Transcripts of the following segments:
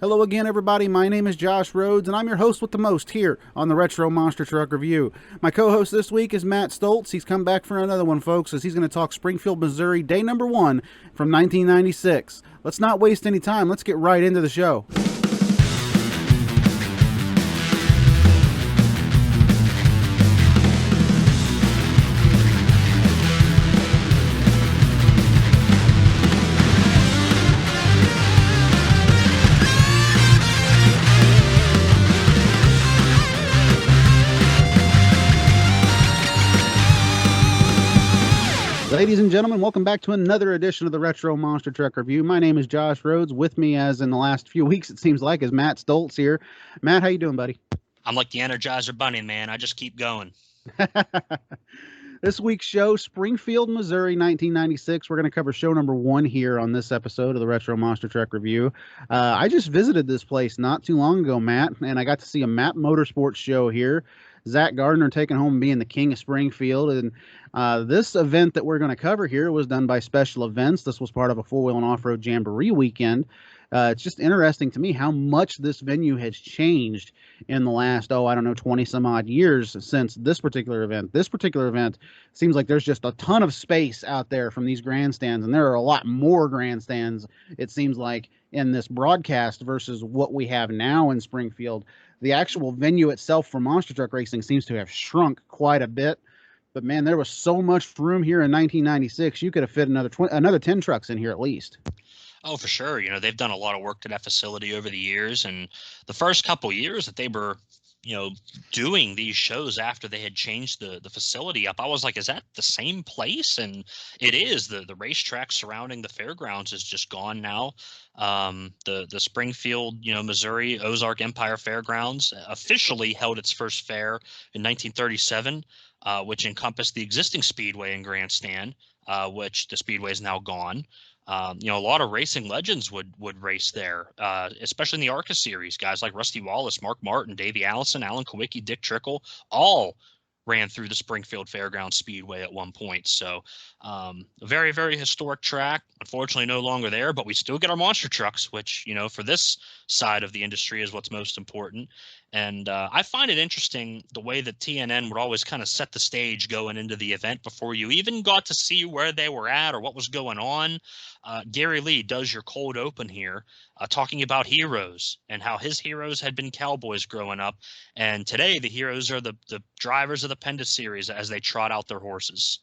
Hello again, everybody. My name is Josh Rhodes, and I'm your host with the most here on the Retro Monster Truck Review. My co-host this week is Matt Stoltz. He's come back for another one, folks, as he's going to talk Springfield, Missouri, day number 1 from 1996. Let's not waste any time. Let's get right into the show. Ladies and gentlemen, welcome back to another edition of the Retro Monster Truck Review. My name is Josh Rhodes. With me, as in the last few weeks, it seems like, is Matt Stoltz here. Matt, how you doing, buddy? I'm like the Energizer Bunny, man. I just keep going. This week's show, Springfield, Missouri, 1996. We're going to cover show number 1 here on this episode of the Retro Monster Truck Review. I just visited this place not too long ago, Matt, and I got to see a Matt Motorsports show here. Zach Gardner taking home being the king of Springfield. And this event that we're going to cover here was done by Special Events. This was part of a four-wheel and off-road jamboree weekend. It's just interesting to me how much this venue has changed in the last, 20 some odd years since this particular event. This particular event seems like there's just a ton of space out there from these grandstands, and there are a lot more grandstands, it seems like, in this broadcast versus what we have now in Springfield. The actual venue itself for monster truck racing seems to have shrunk quite a bit. But, man, there was so much room here in 1996. You could have fit another 10 trucks in here at least. Oh, for sure. You know, they've done a lot of work to that facility over the years. And the first couple of years that they were, doing these shows after they had changed the facility up, I was like, is that the same place? And it is. The racetrack surrounding the fairgrounds is just gone now. The Springfield, Missouri Ozark Empire Fairgrounds officially held its first fair in 1937, which encompassed the existing speedway and grandstand, which the speedway is now gone. A lot of racing legends would race there, especially in the ARCA series. Guys like Rusty Wallace, Mark Martin, Davey Allison, Alan Kowicki, Dick Trickle, all ran through the Springfield Fairgrounds Speedway at one point. So a very, very historic track. Unfortunately, no longer there, but we still get our monster trucks, which, for this side of the industry is what's most important. And I find it interesting the way that TNN would always kind of set the stage going into the event before you even got to see where they were at or what was going on. Gary Lee does your cold open here, talking about heroes and how his heroes had been cowboys growing up. And today the heroes are the drivers of the PENDA series as they trot out their horses.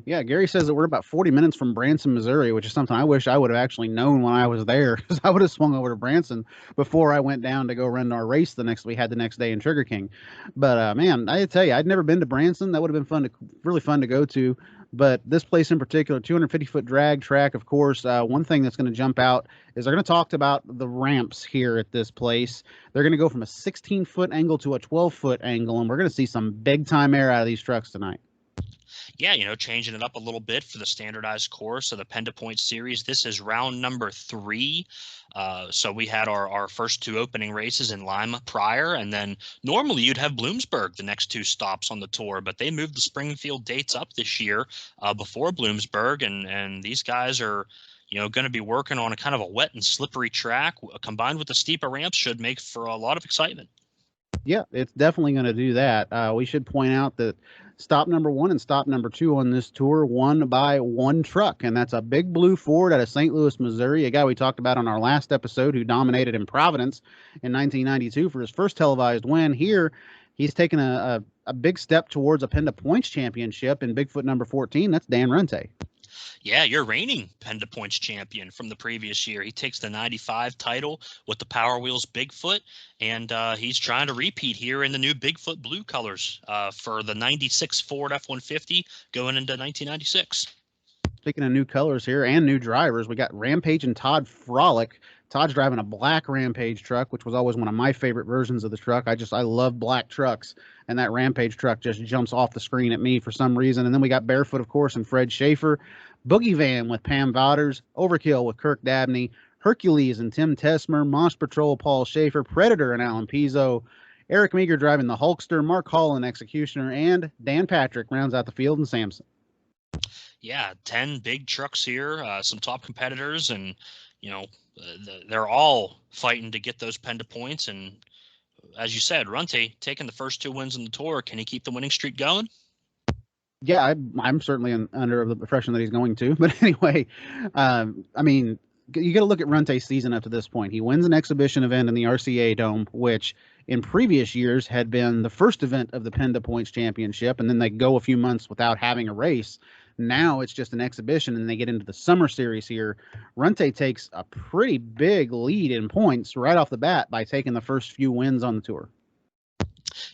Yeah, Gary says that we're about 40 minutes from Branson, Missouri, which is something I wish I would have actually known when I was there, because I would have swung over to Branson before I went down to go run our race the next day in Trigger King. But man, I tell you, I'd never been to Branson. That would have been really fun to go to. But this place in particular, 250-foot drag track, of course. One thing that's going to jump out is they're going to talk about the ramps here at this place. They're going to go from a 16-foot angle to a 12-foot angle, and we're going to see some big-time air out of these trucks tonight. Yeah, changing it up a little bit for the standardized course of the PENDA Point series. This is round number 3. So we had our first 2 opening races in Lima prior, and then normally you'd have Bloomsburg the next 2 stops on the tour, but they moved the Springfield dates up this year before Bloomsburg, and these guys are going to be working on a kind of a wet and slippery track combined with the steeper ramps should make for a lot of excitement. Yeah, it's definitely going to do that. We should point out that stop number 1 and stop number 2 on this tour won by one truck, and that's a big blue Ford out of St. Louis, Missouri, a guy we talked about on our last episode who dominated in Providence in 1992 for his first televised win. Here, he's taken a big step towards a PENDA Points championship in Bigfoot number 14. That's Dan Runte. Yeah, you're reigning PENDA Points champion from the previous year. He takes the 95 title with the Power Wheels Bigfoot, and he's trying to repeat here in the new Bigfoot blue colors for the 96 Ford F-150 going into 1996. Speaking of new colors here and new drivers, we got Rampage and Todd Frolic. Todd's driving a black Rampage truck, which was always one of my favorite versions of the truck. I love black trucks, and that Rampage truck just jumps off the screen at me for some reason. And then we got Barefoot, of course, and Fred Schaefer. Boogie Van with Pam Vouders, Overkill with Kirk Dabney, Hercules and Tim Tesmer, Moss Patrol, Paul Schaefer, Predator and Alan Pizzo, Eric Meager driving the Hulkster, Mark Hall and Executioner, and Dan Patrick rounds out the field and Samson. Yeah, 10 big trucks here, some top competitors, and you know, they're all fighting to get those PENDA points. And as you said, Runte taking the first 2 wins on the tour. Can he keep the winning streak going? Yeah, I'm certainly under the impression that he's going to. But anyway, I mean, you got to look at Runte's season up to this point. He wins an exhibition event in the RCA Dome, which in previous years had been the first event of the PENDA Points Championship, and then they go a few months without having a race. Now it's just an exhibition, and they get into the summer series here. Runte takes a pretty big lead in points right off the bat by taking the first few wins on the tour.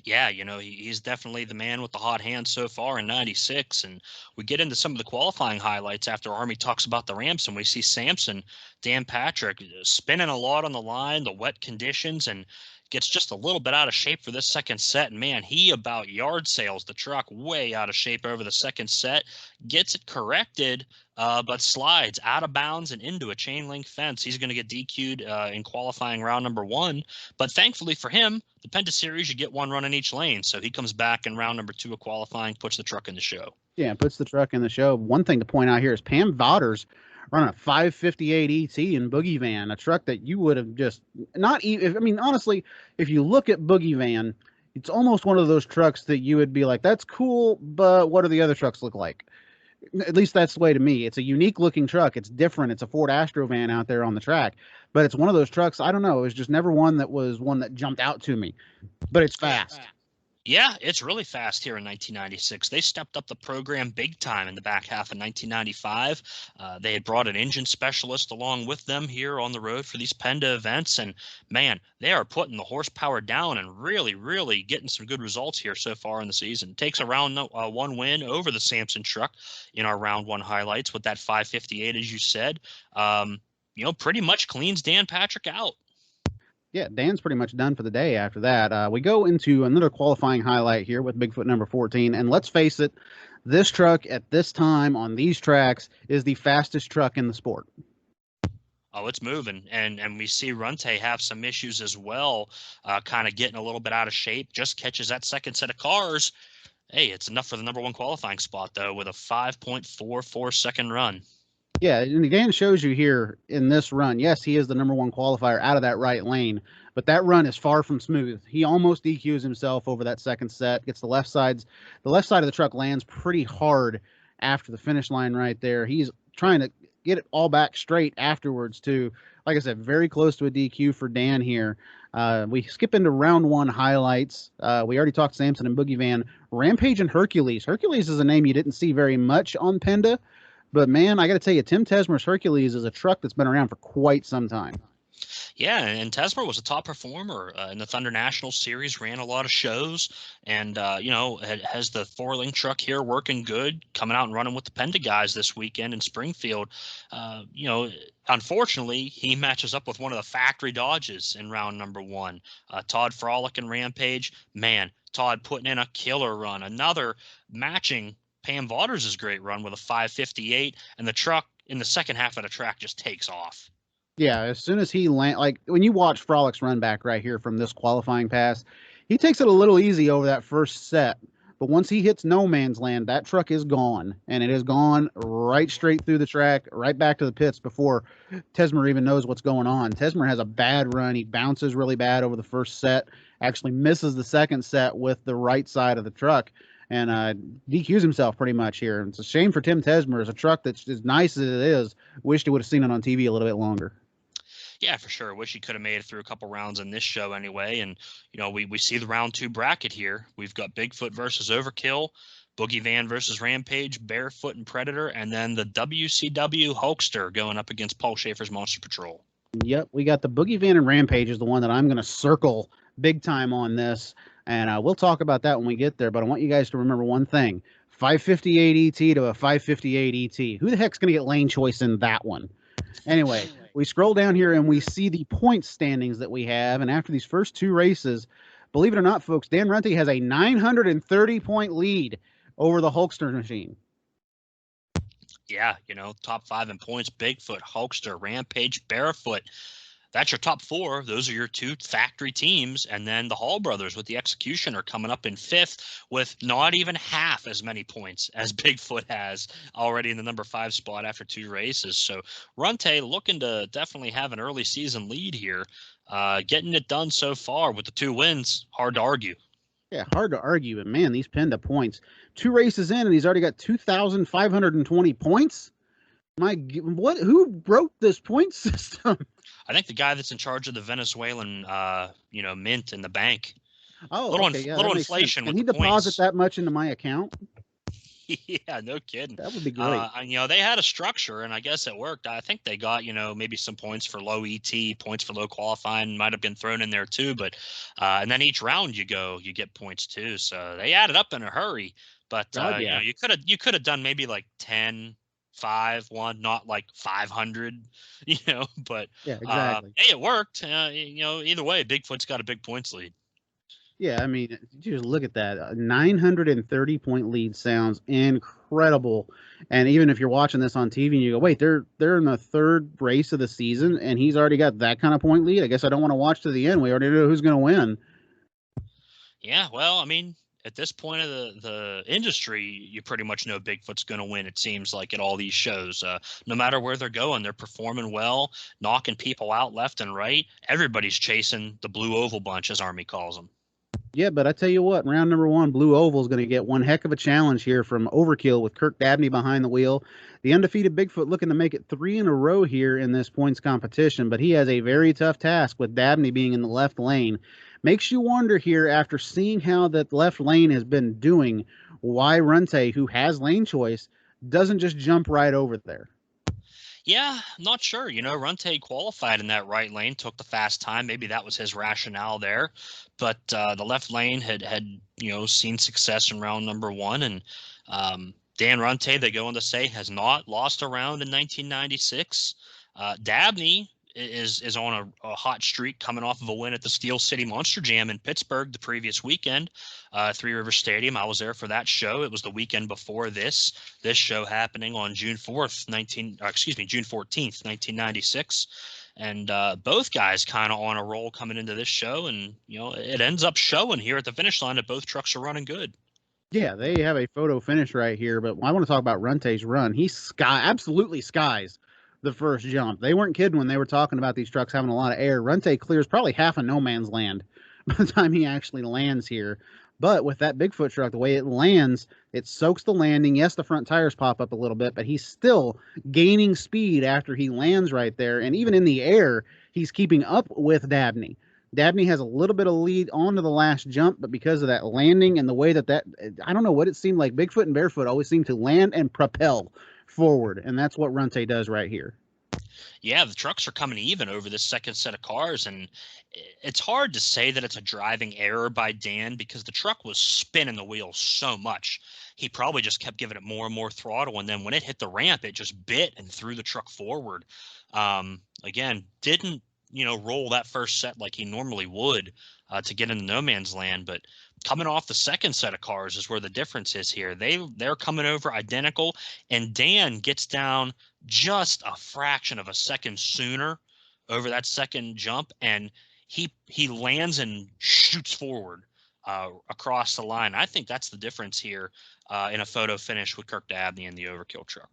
Yeah, he's definitely the man with the hot hand so far in 96. And we get into some of the qualifying highlights after Army talks about the ramps, and we see Sampson, Dan Patrick, spinning a lot on the line, the wet conditions, and gets just a little bit out of shape for this second set. And man, he about yard sails the truck way out of shape over the second set, gets it corrected, but slides out of bounds and into a chain link fence. He's going to get DQ'd in qualifying round number 1. But thankfully for him, the PENDA Series, you get 1 run in each lane. So he comes back in round number 2 of qualifying, puts the truck in the show. Yeah, puts the truck in the show. One thing to point out here is Pam Vodders running a 558 ET in Boogie Van, a truck that you would have just not even, I mean, honestly, if you look at Boogie Van, it's almost one of those trucks that you would be like, that's cool, but what do the other trucks look like? At least that's the way to me. It's a unique looking truck. It's different. It's a Ford Astro van out there on the track, but it's one of those trucks. I don't know. It was just never one that jumped out to me, but it's fast. Yeah, it's really fast here in 1996. They stepped up the program big time in the back half of 1995. They had brought an engine specialist along with them here on the road for these PENDA events. And man, they are putting the horsepower down and really, really getting some good results here so far in the season. Takes a round 1 win over the Sampson truck in our round 1 highlights with that 558, as you said. Pretty much cleans Dan Patrick out. Yeah, Dan's pretty much done for the day after that. We go into another qualifying highlight here with Bigfoot number 14. And let's face it, this truck at this time on these tracks is the fastest truck in the sport. Oh, it's moving. And we see Runte have some issues as well, kind of getting a little bit out of shape, just catches that second set of cars. Hey, it's enough for the number 1 qualifying spot, though, with a 5.44 second run. Yeah, and again shows you here in this run, yes, he is the number 1 qualifier out of that right lane, but that run is far from smooth. He almost DQs himself over that second set, gets the left side of the truck lands pretty hard after the finish line right there. He's trying to get it all back straight afterwards too. Like I said, very close to a DQ for Dan here. We skip into round 1 highlights. We already talked Sampson and Boogie Van. Rampage and Hercules. Hercules is a name you didn't see very much on PENDA. But, man, I got to tell you, Tim Tesmer's Hercules is a truck that's been around for quite some time. Yeah, and Tesmer was a top performer in the Thunder National Series, ran a lot of shows, and, has the 4-link truck here working good, coming out and running with the PENDA guys this weekend in Springfield. Unfortunately, he matches up with one of the factory Dodges in round number 1. Todd Frolic and Rampage. Man, Todd putting in a killer run. Another matching Pam Vodders' great run with a 558, and the truck in the second half of the track just takes off. Yeah, as soon as he like when you watch Frolic's run back right here from this qualifying pass, he takes it a little easy over that first set. But once he hits no man's land, that truck is gone, and it is gone right straight through the track, right back to the pits before Tesmer even knows what's going on. Tesmer has a bad run. He bounces really bad over the first set, actually misses the second set with the right side of the truck, and DQs himself pretty much here. It's a shame for Tim Tesmer. It's a truck that's as nice as it is. Wished he would have seen it on TV a little bit longer. Yeah, for sure. Wish he could have made it through a couple rounds in this show anyway. And, we see the round 2 bracket here. We've got Bigfoot versus Overkill, Boogie Van versus Rampage, Barefoot and Predator, and then the WCW Hulkster going up against Paul Schaefer's Monster Patrol. Yep, we got the Boogie Van and Rampage is the one that I'm going to circle big time on this. And we'll talk about that when we get there. But I want you guys to remember one thing. 558 ET to a 558 ET. Who the heck's going to get lane choice in that one? Anyway, we scroll down here and we see the point standings that we have. And after these first 2 races, believe it or not, folks, Dan Runte has a 930-point lead over the Hulkster machine. Yeah, top 5 in points, Bigfoot, Hulkster, Rampage, Barefoot. that's your top four. Those are your two factory teams. And then the Hall brothers with the Executioner coming up in fifth with not even half as many points as Bigfoot has already in the number 5 spot after 2 races. So Runte looking to definitely have an early season lead here. Getting it done so far with the 2 wins, hard to argue. Yeah, hard to argue, but man, these PENDA points. 2 races in, and he's already got 2,520 points. Who wrote this point system? I think the guy that's in charge of the Venezuelan, mint in the bank. Oh, little okay, yeah, little that makes inflation. Sense. Can with he the deposit points. that much into my account? Yeah, no kidding. That would be great. They had a structure, and I guess it worked. I think they got, maybe some points for low ET, points for low qualifying might have been thrown in there too. But and then each round you get points too. So they added up in a hurry. But yeah. you could have done maybe like 10, 5, 1, not like 500. But yeah, exactly. Hey, it worked. Either way, Bigfoot's got a big points lead. Yeah, I mean, just look at that. A 930-point lead sounds incredible. And even if you're watching this on TV and you go, wait, they're in the 3rd race of the season and he's already got that kind of point lead. I guess I don't want to watch to the end. We already know who's going to win. Yeah, well, I mean, at this point of the industry, you pretty much know Bigfoot's going to win, it seems like, at all these shows. No matter where they're going, they're performing well, knocking people out left and right. Everybody's chasing the Blue Oval Bunch, as Army calls them. Yeah, but I tell you what, round number 1, Blue Oval is going to get one heck of a challenge here from Overkill with Kirk Dabney behind the wheel. The undefeated Bigfoot looking to make it 3 in a row here in this points competition, but he has a very tough task with Dabney being in the left lane. Makes you wonder here, after seeing how that left lane has been doing, why Runte, who has lane choice, doesn't just jump right over there. Yeah, I'm not sure. Runte qualified in that right lane, took the fast time. Maybe that was his rationale there. But the left lane had seen success in round number 1. And Dan Runte, they go on to say, has not lost a round in 1996. Dabney is on a hot streak, coming off of a win at the Steel City Monster Jam in Pittsburgh the previous weekend, Three River Stadium. I was there for that show. It was the weekend before this show happening on June 14th, 1996. And both guys kind of on a roll coming into this show, and it ends up showing here at the finish line that both trucks are running good. Yeah, they have a photo finish right here, but I want to talk about Runte's run. He absolutely skies the first jump. They weren't kidding when they were talking about these trucks having a lot of air. Runte clears probably half of no man's land by the time he actually lands here. But with that Bigfoot truck, the way it lands, it soaks the landing. Yes, the front tires pop up a little bit, but he's still gaining speed after he lands right there. And even in the air, he's keeping up with Dabney. Dabney has a little bit of lead onto the last jump, but because of that landing and the way that I don't know what it seemed like, Bigfoot and Barefoot always seem to land and propel forward, and that's what Runte does right here. Yeah, the trucks are coming even over this second set of cars, and it's hard to say that it's a driving error by Dan because the truck was spinning the wheels so much. He probably just kept giving it more and more throttle, and then when it hit the ramp, it just bit and threw the truck forward. Again, didn't roll that first set like he normally would to get into no man's land, but coming off the second set of cars is where the difference is here. They're coming over identical, and Dan gets down just a fraction of a second sooner over that second jump, and he lands and shoots forward across the line. I think that's the difference here in a photo finish with Kirk Dabney and the Overkill truck.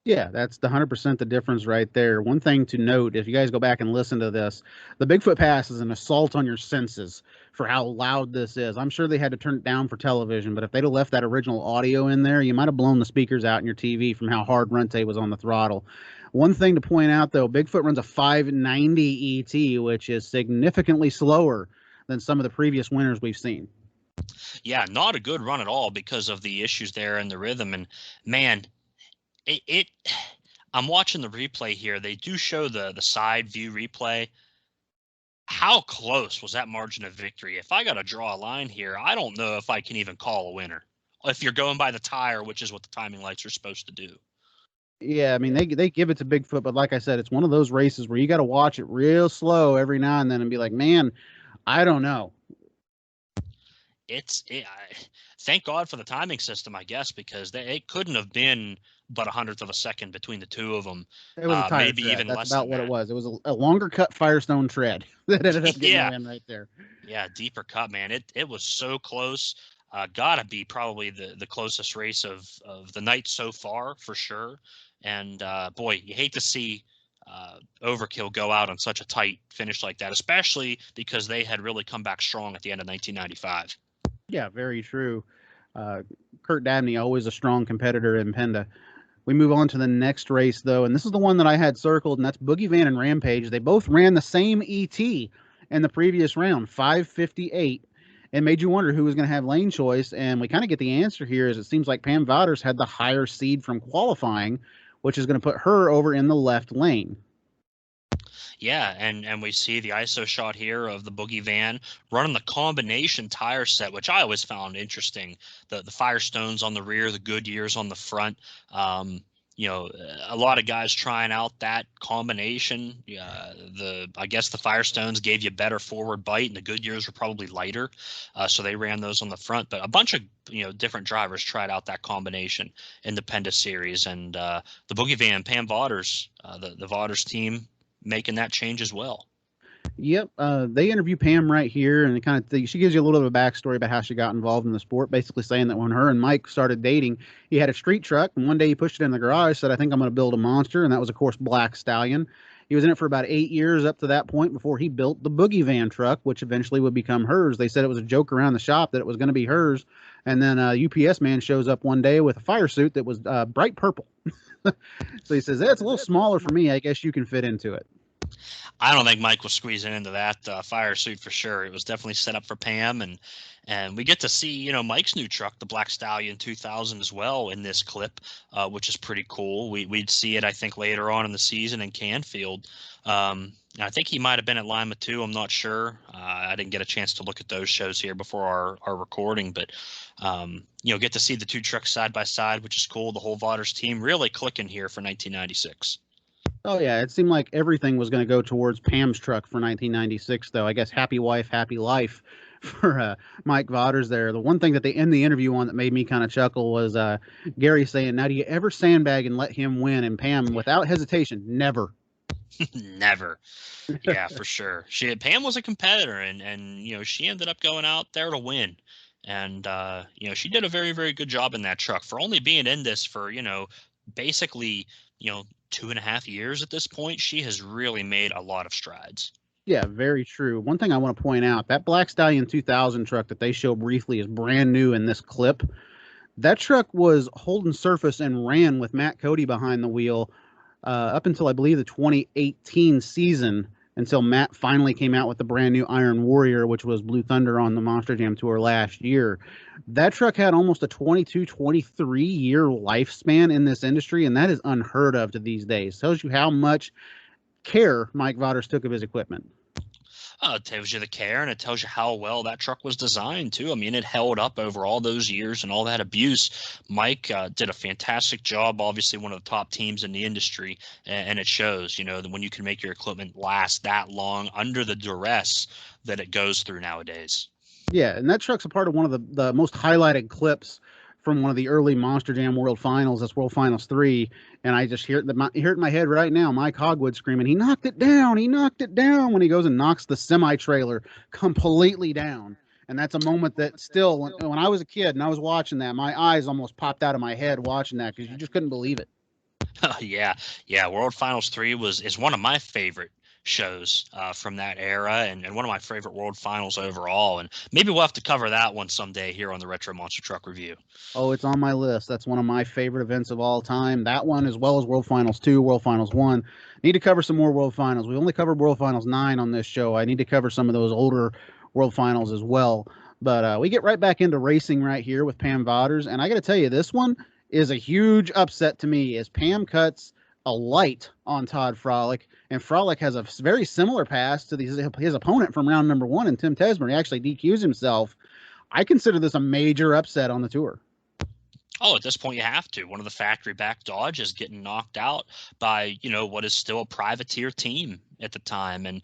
Yeah, that's the 100% the difference right there. One thing to note, if you guys go back and listen to this, the Bigfoot Pass is an assault on your senses for how loud this is. I'm sure they had to turn it down for television, but if they'd have left that original audio in there, you might have blown the speakers out in your TV from how hard Runte was on the throttle. One thing to point out, though, Bigfoot runs a 590 ET, which is significantly slower than some of the previous winners we've seen. Yeah, not a good run at all because of the issues there in the rhythm. And, man, I'm watching the replay here. They do show the side view replay. How close was that margin of victory? If I got to draw a line here, I don't know if I can even call a winner. If you're going by the tire, which is what the timing lights are supposed to do. Yeah, I mean, they give it to Bigfoot, but like I said, it's one of those races where you got to watch it real slow every now and then and be like, man, I don't know. Thank God for the timing system, I guess, because it couldn't have been but a hundredth of a second between the two of them. It was a tire Maybe tread. even That's less about than what it that. was. It was a longer cut Firestone tread that ended up getting Yeah. the win right there. Yeah, deeper cut, man. It was so close. Gotta be probably the closest race of the night so far for sure. And boy, you hate to see Overkill go out on such a tight finish like that, especially because they had really come back strong at the end of 1995. Yeah, very true. Kurt Dabney, always a strong competitor in Penda. We move on to the next race, though, and this is the one that I had circled, and that's Boogie Van and Rampage. They both ran the same ET in the previous round, 5:58, and made you wonder who was going to have lane choice. And we kind of get the answer here, as it seems like Pam Wouters had the higher seed from qualifying, which is going to put her over in the left lane. Yeah, and we see the ISO shot here of the Boogie Van running the combination tire set, which I always found interesting. The Firestones on the rear, the Goodyears on the front. A lot of guys trying out that combination. I guess the Firestones gave you better forward bite, and the Goodyears were probably lighter, so they ran those on the front. But a bunch of different drivers tried out that combination in the Penda series, and the Boogie Van, Pam Wouters, the Wouters team, making that change as well. Yep. They interview Pam right here, and she gives you a little bit of a backstory about how she got involved in the sport, basically saying that when her and Mike started dating, he had a street truck, and one day he pushed it in the garage, said, "I think I'm going to build a monster," and that was, of course, Black Stallion. He was in it for about 8 years up to that point before he built the Boogie Van truck, which eventually would become hers. They said it was a joke around the shop that it was going to be hers, and then a UPS man shows up one day with a fire suit that was bright purple. So he says, "It's a little smaller for me. I guess you can fit into it." I don't think Mike was squeezing into that fire suit for sure. It was definitely set up for Pam, and we get to see Mike's new truck, the Black Stallion 2000, as well in this clip, which is pretty cool. We'd see it, I think, later on in the season in Canfield. I think he might have been at Lima too. I'm not sure. I didn't get a chance to look at those shows here before our recording, but get to see the two trucks side by side, which is cool. The whole Wouters team really clicking here for 1996. Oh, yeah. It seemed like everything was going to go towards Pam's truck for 1996, though. I guess happy wife, happy life for Mike Wouters there. The one thing that they end the interview on that made me kind of chuckle was Gary saying, "Now, do you ever sandbag and let him win?" And Pam, without hesitation, never. Never. Yeah, for sure. Pam was a competitor, and she ended up going out there to win. And she did a very, very good job in that truck for only being in this for basically 2.5 years at this point. She has really made a lot of strides. Yeah, very true. One thing I want to point out, that Black Stallion 2000 truck that they show briefly is brand new in this clip. That truck was holding surface and ran with Matt Cody behind the wheel up until, I believe, the 2018 season, until Matt finally came out with the brand new Iron Warrior, which was Blue Thunder on the Monster Jam Tour last year. That truck had almost a 22, 23-year lifespan in this industry, and that is unheard of to these days. Tells you how much care Mike Wouters took of his equipment. It tells you the care, and it tells you how well that truck was designed too. I mean, it held up over all those years and all that abuse. Mike did a fantastic job. Obviously, one of the top teams in the industry, and it shows. That when you can make your equipment last that long under the duress that it goes through nowadays. Yeah, and that truck's a part of one of the most highlighted clips from one of the early Monster Jam World Finals. That's World Finals 3. And I just hear it in my head right now, Mike Hogwood screaming, "He knocked it down! He knocked it down!" when he goes and knocks the semi-trailer completely down. And that's a moment that still, when I was a kid and I was watching that, my eyes almost popped out of my head watching that because you just couldn't believe it. Yeah. World Finals 3 is one of my favorite shows from that era, and one of my favorite World Finals overall. And maybe we'll have to cover that one someday here on the Retro Monster Truck Review. Oh, it's on my list. That's one of my favorite events of all time. That one, as well as World Finals 2, World Finals 1. Need to cover some more World Finals. We only covered World Finals 9 on this show. I need to cover some of those older World Finals as well. But we get right back into racing right here with Pam Wouters. And I got to tell you, this one is a huge upset to me as Pam cuts a light on Todd Frolic. And Frolic has a very similar pass to his opponent from round number 1, and Tim Tesmer. He actually DQs himself. I consider this a major upset on the tour. Oh, at this point, you have to. One of the factory back Dodges getting knocked out by, what is still a privateer team at the time. And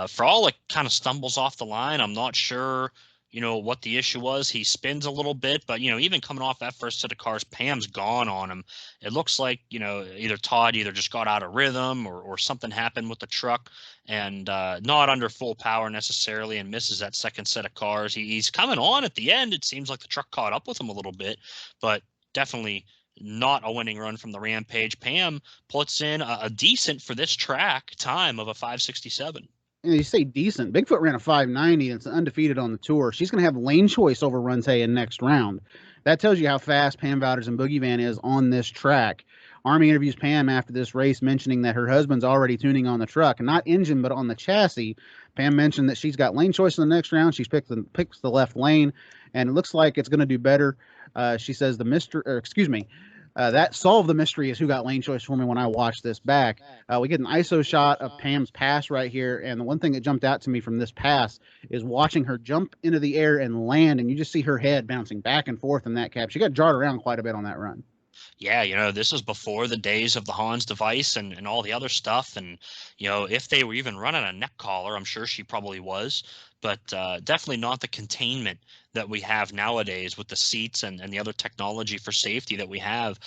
Frolic kind of stumbles off the line. I'm not sure, what the issue was. He spins a little bit, but, even coming off that first set of cars, Pam's gone on him. It looks like, either Todd just got out of rhythm or something happened with the truck and not under full power necessarily and misses that second set of cars. He's coming on at the end. It seems like the truck caught up with him a little bit, but definitely not a winning run from the Rampage. Pam puts in a decent for this track time of a 567. You say decent. Bigfoot ran a 590 and it's undefeated on the tour. She's going to have lane choice over Runte in next round. That tells you how fast Pam Wouters and Boogie Van is on this track. Army interviews Pam after this race, mentioning that her husband's already tuning on the truck, and not engine, but on the chassis. Pam mentioned that she's got lane choice in the next round. She's picks the left lane, and it looks like it's going to do better. She says that solved the mystery is who got lane choice for me when I watched this back. We get an ISO shot of Pam's pass right here, and the one thing that jumped out to me from this pass is watching her jump into the air and land, and you just see her head bouncing back and forth in that cap. She got jarred around quite a bit on that run. Yeah, this is before the days of the Hans device and all the other stuff. And, if they were even running a neck collar, I'm sure she probably was, but definitely not the containment that we have nowadays with the seats and the other technology for safety that we have.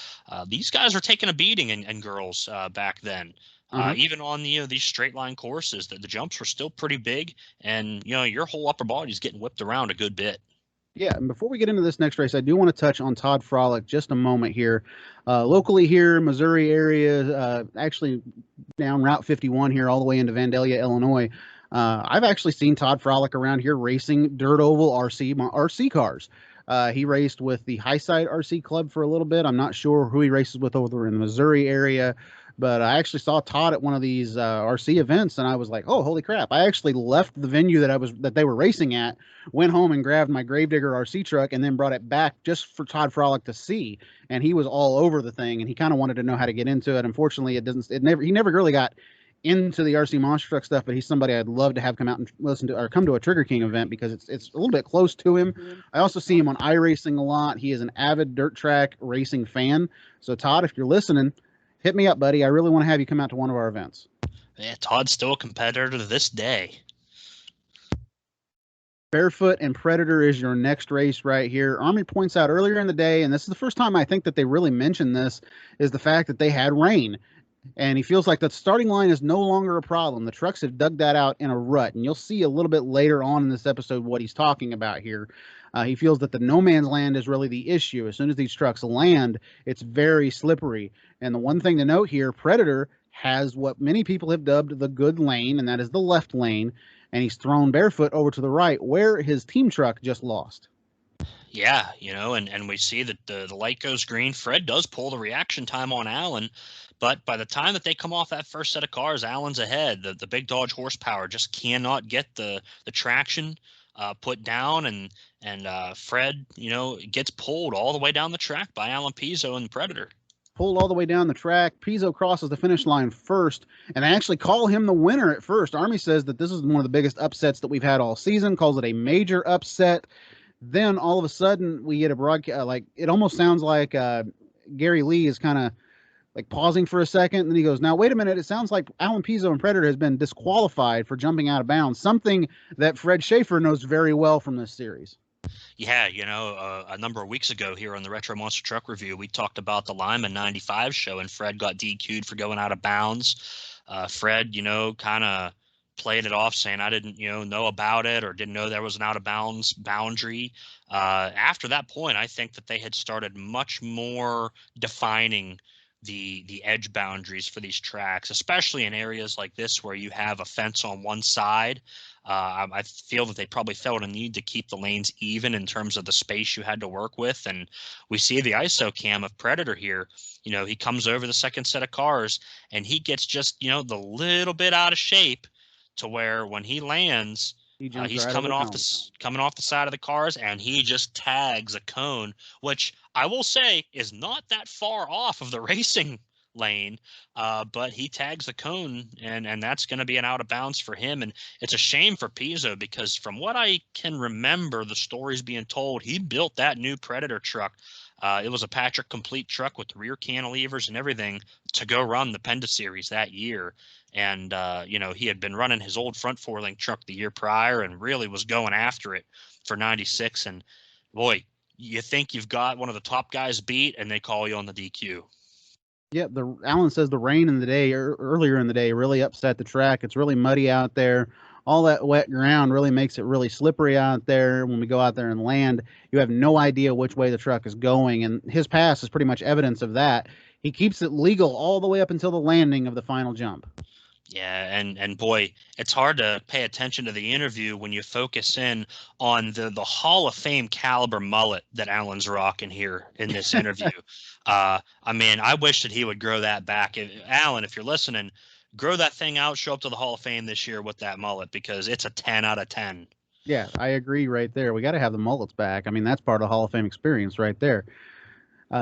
These guys were taking a beating and girls back then. Even on these straight line courses, the jumps were still pretty big, and your whole upper body is getting whipped around a good bit. Yeah, and before we get into this next race, I do want to touch on Todd Frolic just a moment here. Locally here, Missouri area, actually down Route 51 here all the way into Vandalia, Illinois. I've actually seen Todd Frolic around here racing dirt oval RC cars. He raced with the Highside RC Club for a little bit. I'm not sure who he races with over in the Missouri area, but I actually saw Todd at one of these RC events, and I was like, "Oh, holy crap!" I actually left the venue that they were racing at, went home and grabbed my Gravedigger RC truck, and then brought it back just for Todd Frolic to see. And he was all over the thing, and he kind of wanted to know how to get into it. Unfortunately, he never really got into the RC Monster Truck stuff, but he's somebody I'd love to have come out and listen to or come to a Trigger King event because it's a little bit close to him. I also see him on iRacing a lot. He is an avid dirt track racing fan. So Todd, if you're listening, hit me up, buddy. I really want to have you come out to one of our events. Yeah, Todd's still a competitor to this day. Barefoot and Predator is your next race right here. Army points out earlier in the day, and this is the first time I think that they really mentioned this, is the fact that they had rain. And he feels like the starting line is no longer a problem. The trucks have dug that out in a rut. And you'll see a little bit later on in this episode what he's talking about here. He feels that the no man's land is really the issue. As soon as these trucks land, it's very slippery. And the one thing to note here, Predator has what many people have dubbed the good lane, and that is the left lane. And he's thrown Barefoot over to the right, where his team truck just lost. Yeah, and we see that the light goes green. Fred does pull the reaction time on Allen, but by the time that they come off that first set of cars, Allen's ahead. The big Dodge horsepower just cannot get the traction put down, and Fred, gets pulled all the way down the track by Alan Pizzo and the Predator. Pulled all the way down the track. Pizzo crosses the finish line first, and they actually call him the winner at first. Army says that this is one of the biggest upsets that we've had all season, calls it a major upset. Then all of a sudden we get a broadcast, like it almost sounds like Gary Lee is kind of like pausing for a second, and then he goes, "Now wait a minute, it sounds like Alan Pizzo and Predator has been disqualified for jumping out of bounds," something that Fred Schaefer knows very well from this series. Yeah, a number of weeks ago here on the Retro Monster Truck Review, we talked about the Lyman 95 show, and Fred got DQ'd for going out of bounds. Fred, kind of played it off saying I didn't, know about it or didn't know there was an out of bounds boundary. After that point, I think that they had started much more defining the edge boundaries for these tracks, especially in areas like this where you have a fence on one side. I feel that they probably felt a need to keep the lanes even in terms of the space you had to work with. And we see the ISO cam of Predator here. He comes over the second set of cars and he gets just, the little bit out of shape to where when he lands, he's coming off the side of the cars, and he just tags a cone, which I will say is not that far off of the racing lane, but he tags the cone, and that's going to be an out of bounds for him. And it's a shame for Pizzo because from what I can remember, the stories being told, he built that new Predator truck. It was a Patrick complete truck with rear cantilevers and everything to go run the PENDA series that year. And, he had been running his old front four-link truck the year prior and really was going after it for 96. And, boy, you think you've got one of the top guys beat, and they call you on the DQ. Yeah, Alan says the rain in the day earlier in the day really upset the track. It's really muddy out there. All that wet ground really makes it really slippery out there. When we go out there and land, you have no idea which way the truck is going. And his pass is pretty much evidence of that. He keeps it legal all the way up until the landing of the final jump. Yeah, and boy, it's hard to pay attention to the interview when you focus in on the Hall of Fame caliber mullet that Alan's rocking here in this interview. I mean, I wish that he would grow that back. Alan, if you're listening, grow that thing out, show up to the Hall of Fame this year with that mullet, because it's a 10 out of 10. Yeah, I agree right there. We got to have the mullets back. I mean, that's part of the Hall of Fame experience right there.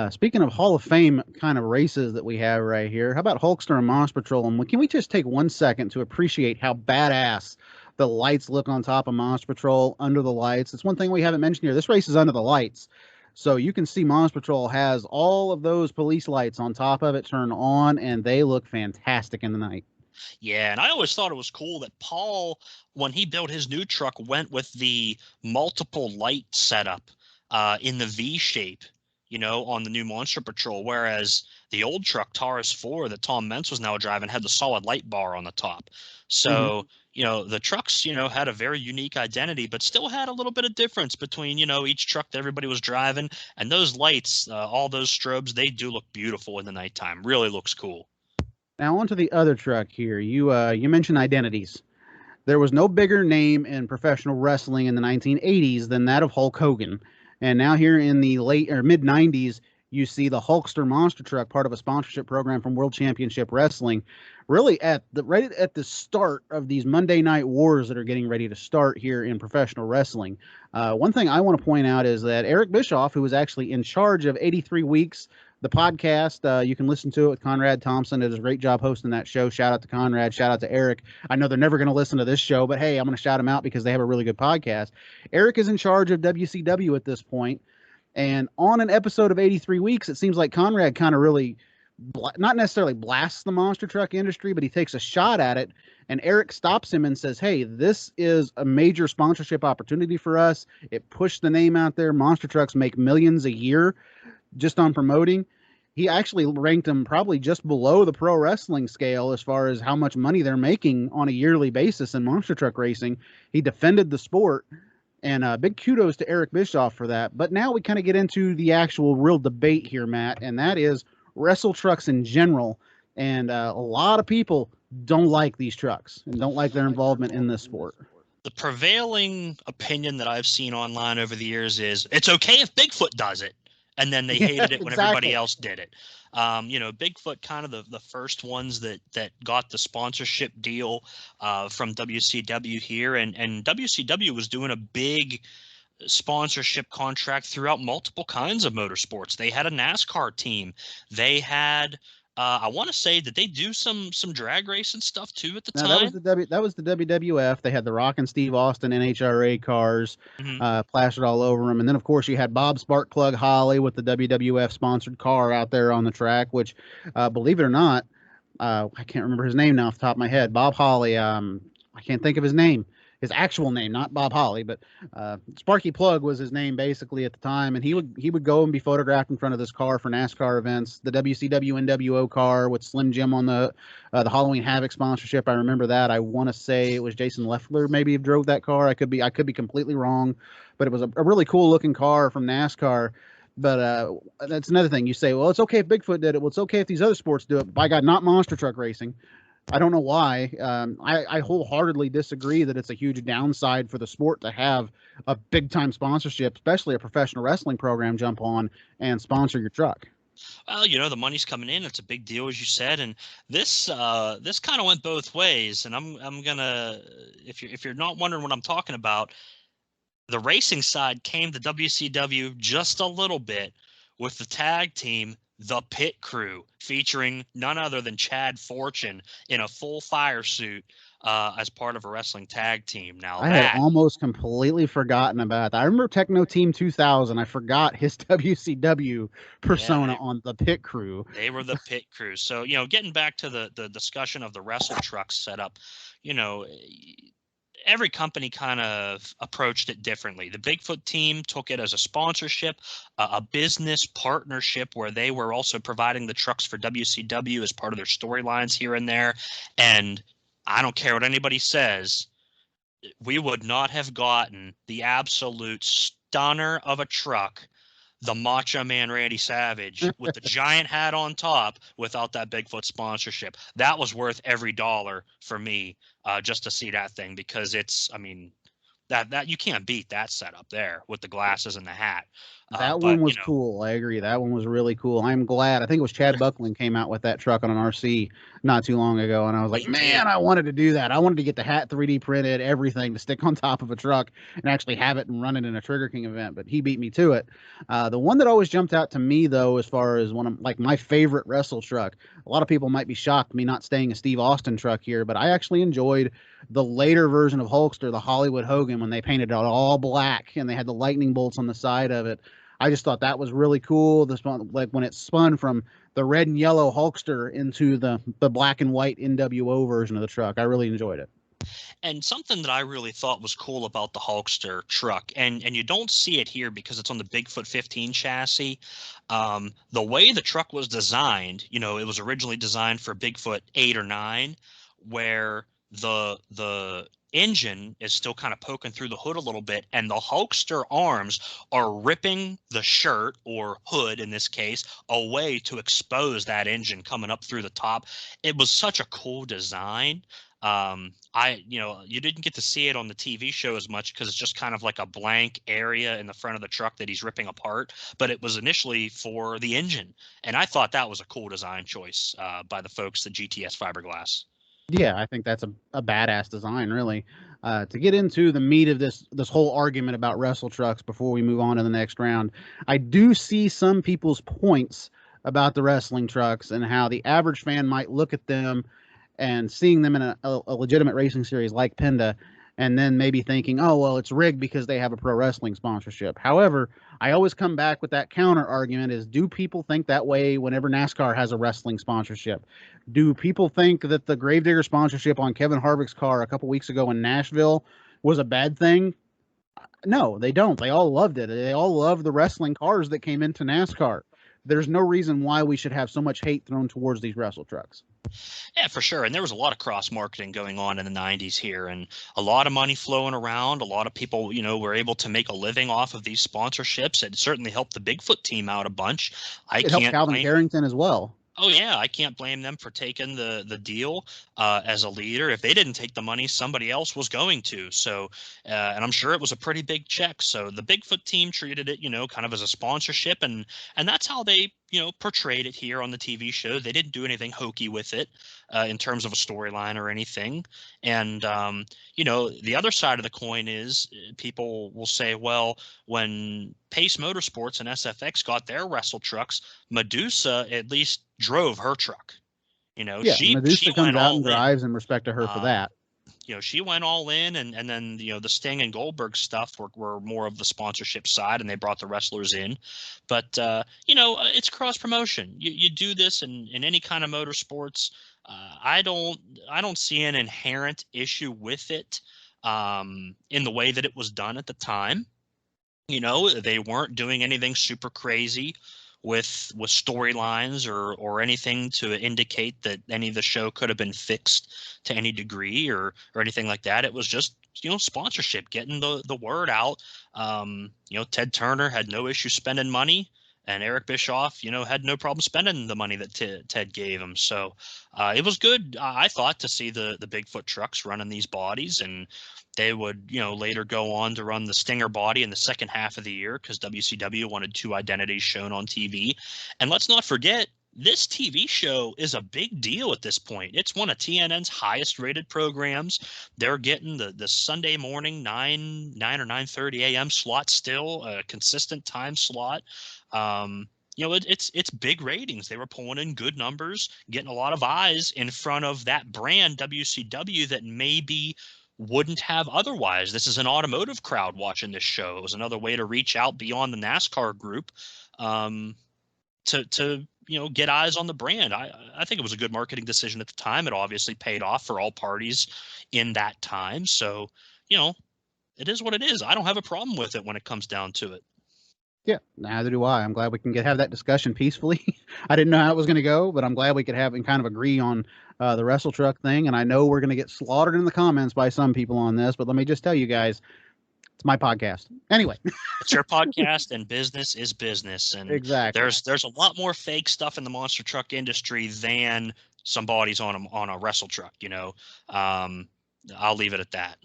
Speaking of Hall of Fame kind of races that we have right here, how about Hulkster and Monster Patrol? And can we just take 1 second to appreciate how badass the lights look on top of Monster Patrol under the lights? It's one thing we haven't mentioned here. This race is under the lights. So you can see Monster Patrol has all of those police lights on top of it turned on, and they look fantastic in the night. Yeah, and I always thought it was cool that Paul, when he built his new truck, went with the multiple light setup in the V shape, on the new Monster Patrol, whereas the old truck, Taurus 4, that Tom Mentz was now driving, had the solid light bar on the top. So, the trucks, had a very unique identity, but still had a little bit of difference between, each truck that everybody was driving. And those lights, all those strobes, they do look beautiful in the nighttime. Really looks cool. Now on to the other truck here. You mentioned identities. There was no bigger name in professional wrestling in the 1980s than that of Hulk Hogan. And now here in the late or mid 90s, you see the Hulkster monster truck, part of a sponsorship program from World Championship Wrestling, really right at the start of these Monday Night Wars that are getting ready to start here in professional wrestling. One thing I want to point out is that Eric Bischoff, who was actually in charge of 83 Weeks, the podcast, you can listen to it with Conrad Thompson. It does a great job hosting that show. Shout out to Conrad. Shout out to Eric. I know they're never going to listen to this show, but hey, I'm going to shout them out because they have a really good podcast. Eric is in charge of WCW at this point. And on an episode of 83 Weeks, it seems like Conrad kind of really, not necessarily blasts the monster truck industry, but he takes a shot at it. And Eric stops him and says, hey, this is a major sponsorship opportunity for us. It pushed the name out there. Monster trucks make millions a year just on promoting. He actually ranked them probably just below the pro wrestling scale as far as how much money they're making on a yearly basis in monster truck racing. He defended the sport, and big kudos to Eric Bischoff for that. But now we kind of get into the actual real debate here, Matt, and that is wrestle trucks in general. And a lot of people don't like these trucks and don't like their involvement in this sport. The prevailing opinion that I've seen online over the years is it's okay if Bigfoot does it. And then they hated it when everybody else did it. Bigfoot, kind of the first ones that got the sponsorship deal from WCW here. And WCW was doing a big sponsorship contract throughout multiple kinds of motorsports. They had a NASCAR team. They had I want to say that they do some drag racing stuff too at the time. That was the WWF. They had the Rock and Steve Austin NHRA cars plastered all over them, and then of course you had Bob Sparkplug Holly with the WWF sponsored car out there on the track. Which, believe it or not, I can't remember his name now off the top of my head. Bob Holly. I can't think of his name. His actual name, not Bob Holly, but Sparky Plug was his name basically at the time, and he would go and be photographed in front of this car for NASCAR events. The WCW NWO car with Slim Jim on the Halloween Havoc sponsorship. I remember that. I want to say it was Jason Leffler maybe drove that car. I could be completely wrong, but it was a really cool looking car from NASCAR. But that's another thing. You say, well, it's okay if Bigfoot did it. Well, it's okay if these other sports do it. By God, not monster truck racing. I don't know why. I wholeheartedly disagree that it's a huge downside for the sport to have a big-time sponsorship, especially a professional wrestling program, jump on and sponsor your truck. Well, the money's coming in. It's a big deal, as you said, and this kind of went both ways. And I'm gonna, if you're not wondering what I'm talking about, the racing side came to WCW just a little bit with the tag team, The Pit Crew, featuring none other than Chad Fortune in a full fire suit. as part of a wrestling tag team. Now I had almost completely forgotten about that. I remember Techno Team 2000. I forgot his WCW persona on the pit crew. They were the pit crew. So, you know, getting back to the discussion of the wrestle truck setup, you know, every company kind of approached it differently. The Bigfoot team took it as a sponsorship, a business partnership where they were also providing the trucks for WCW as part of their storylines here and there. And I don't care what anybody says, we would not have gotten the absolute stunner of a truck, the Macho Man Randy Savage with the giant hat on top, without that Bigfoot sponsorship. That was worth every dollar for me, just to see that thing, because it's, I mean, that you can't beat that setup there with the glasses and the hat. That one was cool. I agree. That one was really cool. I'm glad. I think it was Chad Buckland came out with that truck on an RC not too long ago, and I was like, man, I wanted to do that. I wanted to get the hat 3D printed, everything to stick on top of a truck and actually have it and run it in a Trigger King event, but he beat me to it. The one that always jumped out to me, though, as far as one of like my favorite wrestle truck, a lot of people might be shocked me not staying a Steve Austin truck here, but I actually enjoyed the later version of Hulkster, the Hollywood Hogan, when they painted it all black and they had the lightning bolts on the side of it. I just thought that was really cool. This one, like when it spun from the red and yellow Hulkster into the black and white NWO version of the truck. I really enjoyed it. And something that I really thought was cool about the Hulkster truck, and you don't see it here because it's on the Bigfoot 15 chassis. The way the truck was designed, you know, it was originally designed for Bigfoot 8 or 9, where the engine is still kind of poking through the hood a little bit, and the Hulkster arms are ripping the shirt, or hood in this case, away to expose that engine coming up through the top. It was such a cool design. You didn't get to see it on the TV show as much because it's just kind of like a blank area in the front of the truck that he's ripping apart, but it was initially for the engine. And I thought that was a cool design choice by the folks at GTS Fiberglass. Yeah, I think that's a badass design, really. To get into the meat of this whole argument about wrestle trucks before we move on to the next round, I do see some people's points about the wrestling trucks and how the average fan might look at them and seeing them in a legitimate racing series like PENDA, and then maybe thinking, oh, well, it's rigged because they have a pro wrestling sponsorship. However, I always come back with that counter argument is, do people think that way whenever NASCAR has a wrestling sponsorship? Do people think that the Gravedigger sponsorship on Kevin Harvick's car a couple weeks ago in Nashville was a bad thing? No, they don't. They all loved it. They all love the wrestling cars that came into NASCAR. There's no reason why we should have so much hate thrown towards these wrestle trucks. Yeah, for sure. And there was a lot of cross marketing going on in the 90s here, and a lot of money flowing around. A lot of people, you know, were able to make a living off of these sponsorships. It certainly helped the Bigfoot team out a bunch. It helped Calvin Carrington as well. Oh, yeah, I can't blame them for taking the deal as a leader. If they didn't take the money, somebody else was going to. So, and I'm sure it was a pretty big check. So the Bigfoot team treated it, you know, kind of as a sponsorship, and that's how they, you know, portrayed it here on the TV show. They didn't do anything hokey with it in terms of a storyline or anything. And, you know, the other side of the coin is people will say, well, when Pace Motorsports and SFX got their wrestle trucks, Medusa at least drove her truck. You know, yeah, Medusa comes out and drives, in respect to her for that. You know, she went all in, and then, you know, the Sting and Goldberg stuff were more of the sponsorship side, and they brought the wrestlers in. But, you know, it's cross promotion. You do this in any kind of motorsports. I don't see an inherent issue with it in the way that it was done at the time. You know, they weren't doing anything super crazy with storylines or anything to indicate that any of the show could have been fixed to any degree or anything like that. It was just, you know, sponsorship, getting the word out. You know, Ted Turner had no issue spending money, and Eric Bischoff, you know, had no problem spending the money that Ted gave him. So it was good, I thought, to see the Bigfoot trucks running these bodies, and they would, you know, later go on to run the Stinger body in the second half of the year because WCW wanted two identities shown on TV. And let's not forget, this TV show is a big deal at this point. It's one of TNN's highest rated programs. They're getting the Sunday morning 9 or 9:30 a.m. slot, still a consistent time slot. you know, it's big ratings. They were pulling in good numbers, getting a lot of eyes in front of that brand WCW that maybe wouldn't have otherwise. This is an automotive crowd watching this show. It was another way to reach out beyond the NASCAR group, to you know, get eyes on the brand. I think it was a good marketing decision at the time. It obviously paid off for all parties in that time. So, you know, it is what it is. I don't have a problem with it when it comes down to it. Yeah, neither do I. I'm glad we can have that discussion peacefully. I didn't know how it was going to go, but I'm glad we could have and kind of agree on the wrestle truck thing. And I know we're going to get slaughtered in the comments by some people on this, but let me just tell you guys, it's my podcast. Anyway, it's your podcast, and business is business. And exactly, there's a lot more fake stuff in the monster truck industry than some bodies on a wrestle truck. You know, I'll leave it at that.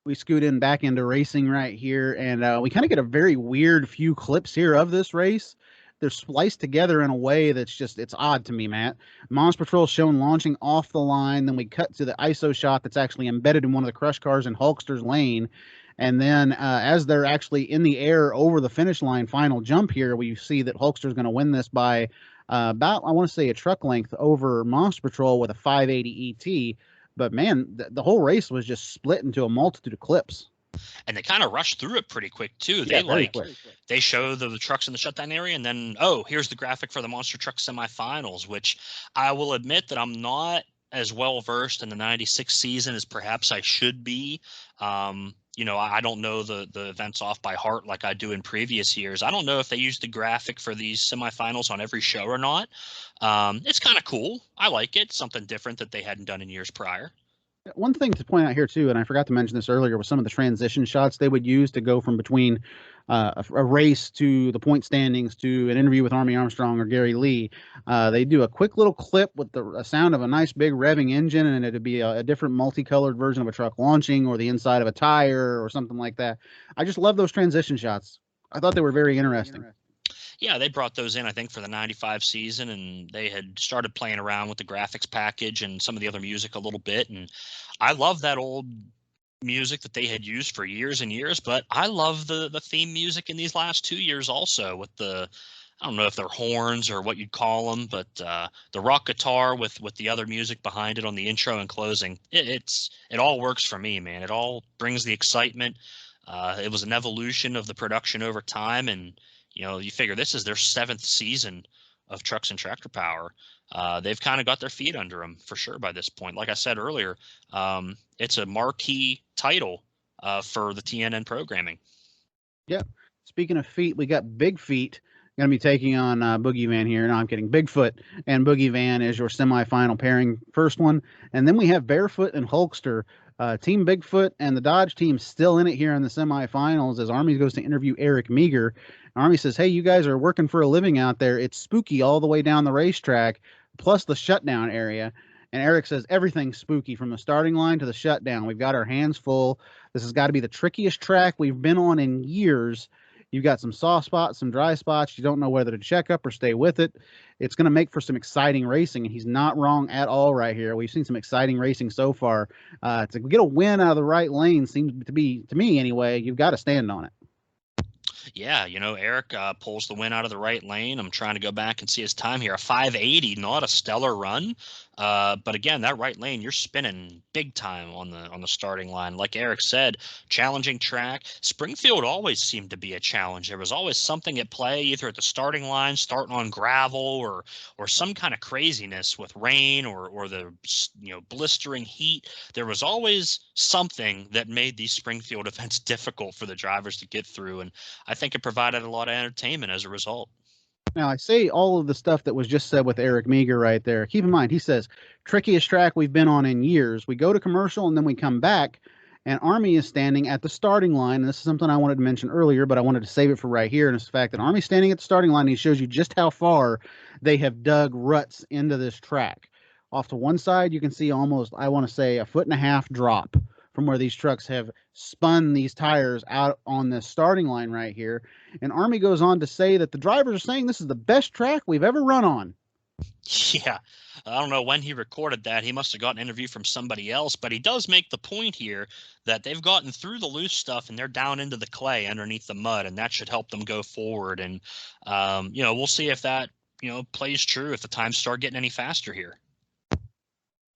We scoot in back into racing right here, and we kind of get a very weird few clips here of this race. They're spliced together in a way that's just, it's odd to me, Matt. Monster Patrol shown launching off the line. Then we cut to the ISO shot that's actually embedded in one of the crush cars in Hulkster's lane. And then as they're actually in the air over the finish line final jump here, we see that Hulkster's going to win this by about, I want to say, a truck length over Monster Patrol with a 580 ET. But man, the whole race was just split into a multitude of clips. And they kind of rushed through it pretty quick too. Yeah, they show the trucks in the shutdown area, and then, oh, here's the graphic for the Monster Truck semifinals, which I will admit that I'm not as well versed in the 96 season as perhaps I should be. You know, I don't know the events off by heart like I do in previous years. I don't know if they used the graphic for these semifinals on every show or not. It's kind of cool. I like it. Something different that they hadn't done in years prior. One thing to point out here too, and I forgot to mention this earlier, was some of the transition shots they would use to go from between a race to the point standings to an interview with Army Armstrong or Gary Lee. They do a quick little clip with the sound of a nice big revving engine, and it'd be a different multicolored version of a truck launching or the inside of a tire or something like that. I just love those transition shots. I thought they were very interesting. Yeah, they brought those in, I think, for the 95 season, and they had started playing around with the graphics package and some of the other music a little bit. And I love that old music that they had used for years and years, but I love the theme music in these last 2 years also with the, I don't know if they're horns or what you'd call them, but the rock guitar with the other music behind it on the intro and closing. It all works for me, man. It all brings the excitement. It was an evolution of the production over time, and you know, you figure this is their 7th season of Trucks and Tractor Power. They've kind of got their feet under them for sure by this point. Like I said earlier, it's a marquee title for the TNN programming. Yeah. Speaking of feet, we got Big Feet going to be taking on Boogie Van here. No, I'm kidding. Bigfoot and Boogie Van is your semifinal pairing, first one. And then we have Barefoot and Hulkster. Team Bigfoot and the Dodge team still in it here in the semifinals as Army goes to interview Eric Meager. Army says, hey, you guys are working for a living out there. It's spooky all the way down the racetrack, plus the shutdown area. And Eric says, everything's spooky from the starting line to the shutdown. We've got our hands full. This has got to be the trickiest track we've been on in years. You've got some soft spots, some dry spots. You don't know whether to check up or stay with it. It's going to make for some exciting racing, and he's not wrong at all right here. We've seen some exciting racing so far. To get a win out of the right lane seems to be, to me anyway, you've got to stand on it. Yeah, you know, Eric pulls the win out of the right lane. I'm trying to go back and see his time here. A 580, not a stellar run. But again, that right lane, you're spinning big time on the starting line. Like Eric said, challenging track. Springfield always seemed to be a challenge. There was always something at play, either at the starting line, starting on gravel, or some kind of craziness with rain or the blistering heat. There was always something that made these Springfield events difficult for the drivers to get through, and I think it provided a lot of entertainment as a result. Now, I say all of the stuff that was just said with Eric Meager right there. Keep in mind, he says, trickiest track we've been on in years. We go to commercial, and then we come back, and Army is standing at the starting line. And this is something I wanted to mention earlier, but I wanted to save it for right here. And it's the fact that Army's standing at the starting line, and he shows you just how far they have dug ruts into this track. Off to one side, you can see almost, I want to say, 1.5 foot drop from where these trucks have spun these tires out on the starting line right here. And Army goes on to say that the drivers are saying this is the best track we've ever run on. Yeah, I don't know when he recorded that. He must have got an interview from somebody else, but he does make the point here that they've gotten through the loose stuff and they're down into the clay underneath the mud, and that should help them go forward. And we'll see if that plays true if the times start getting any faster here.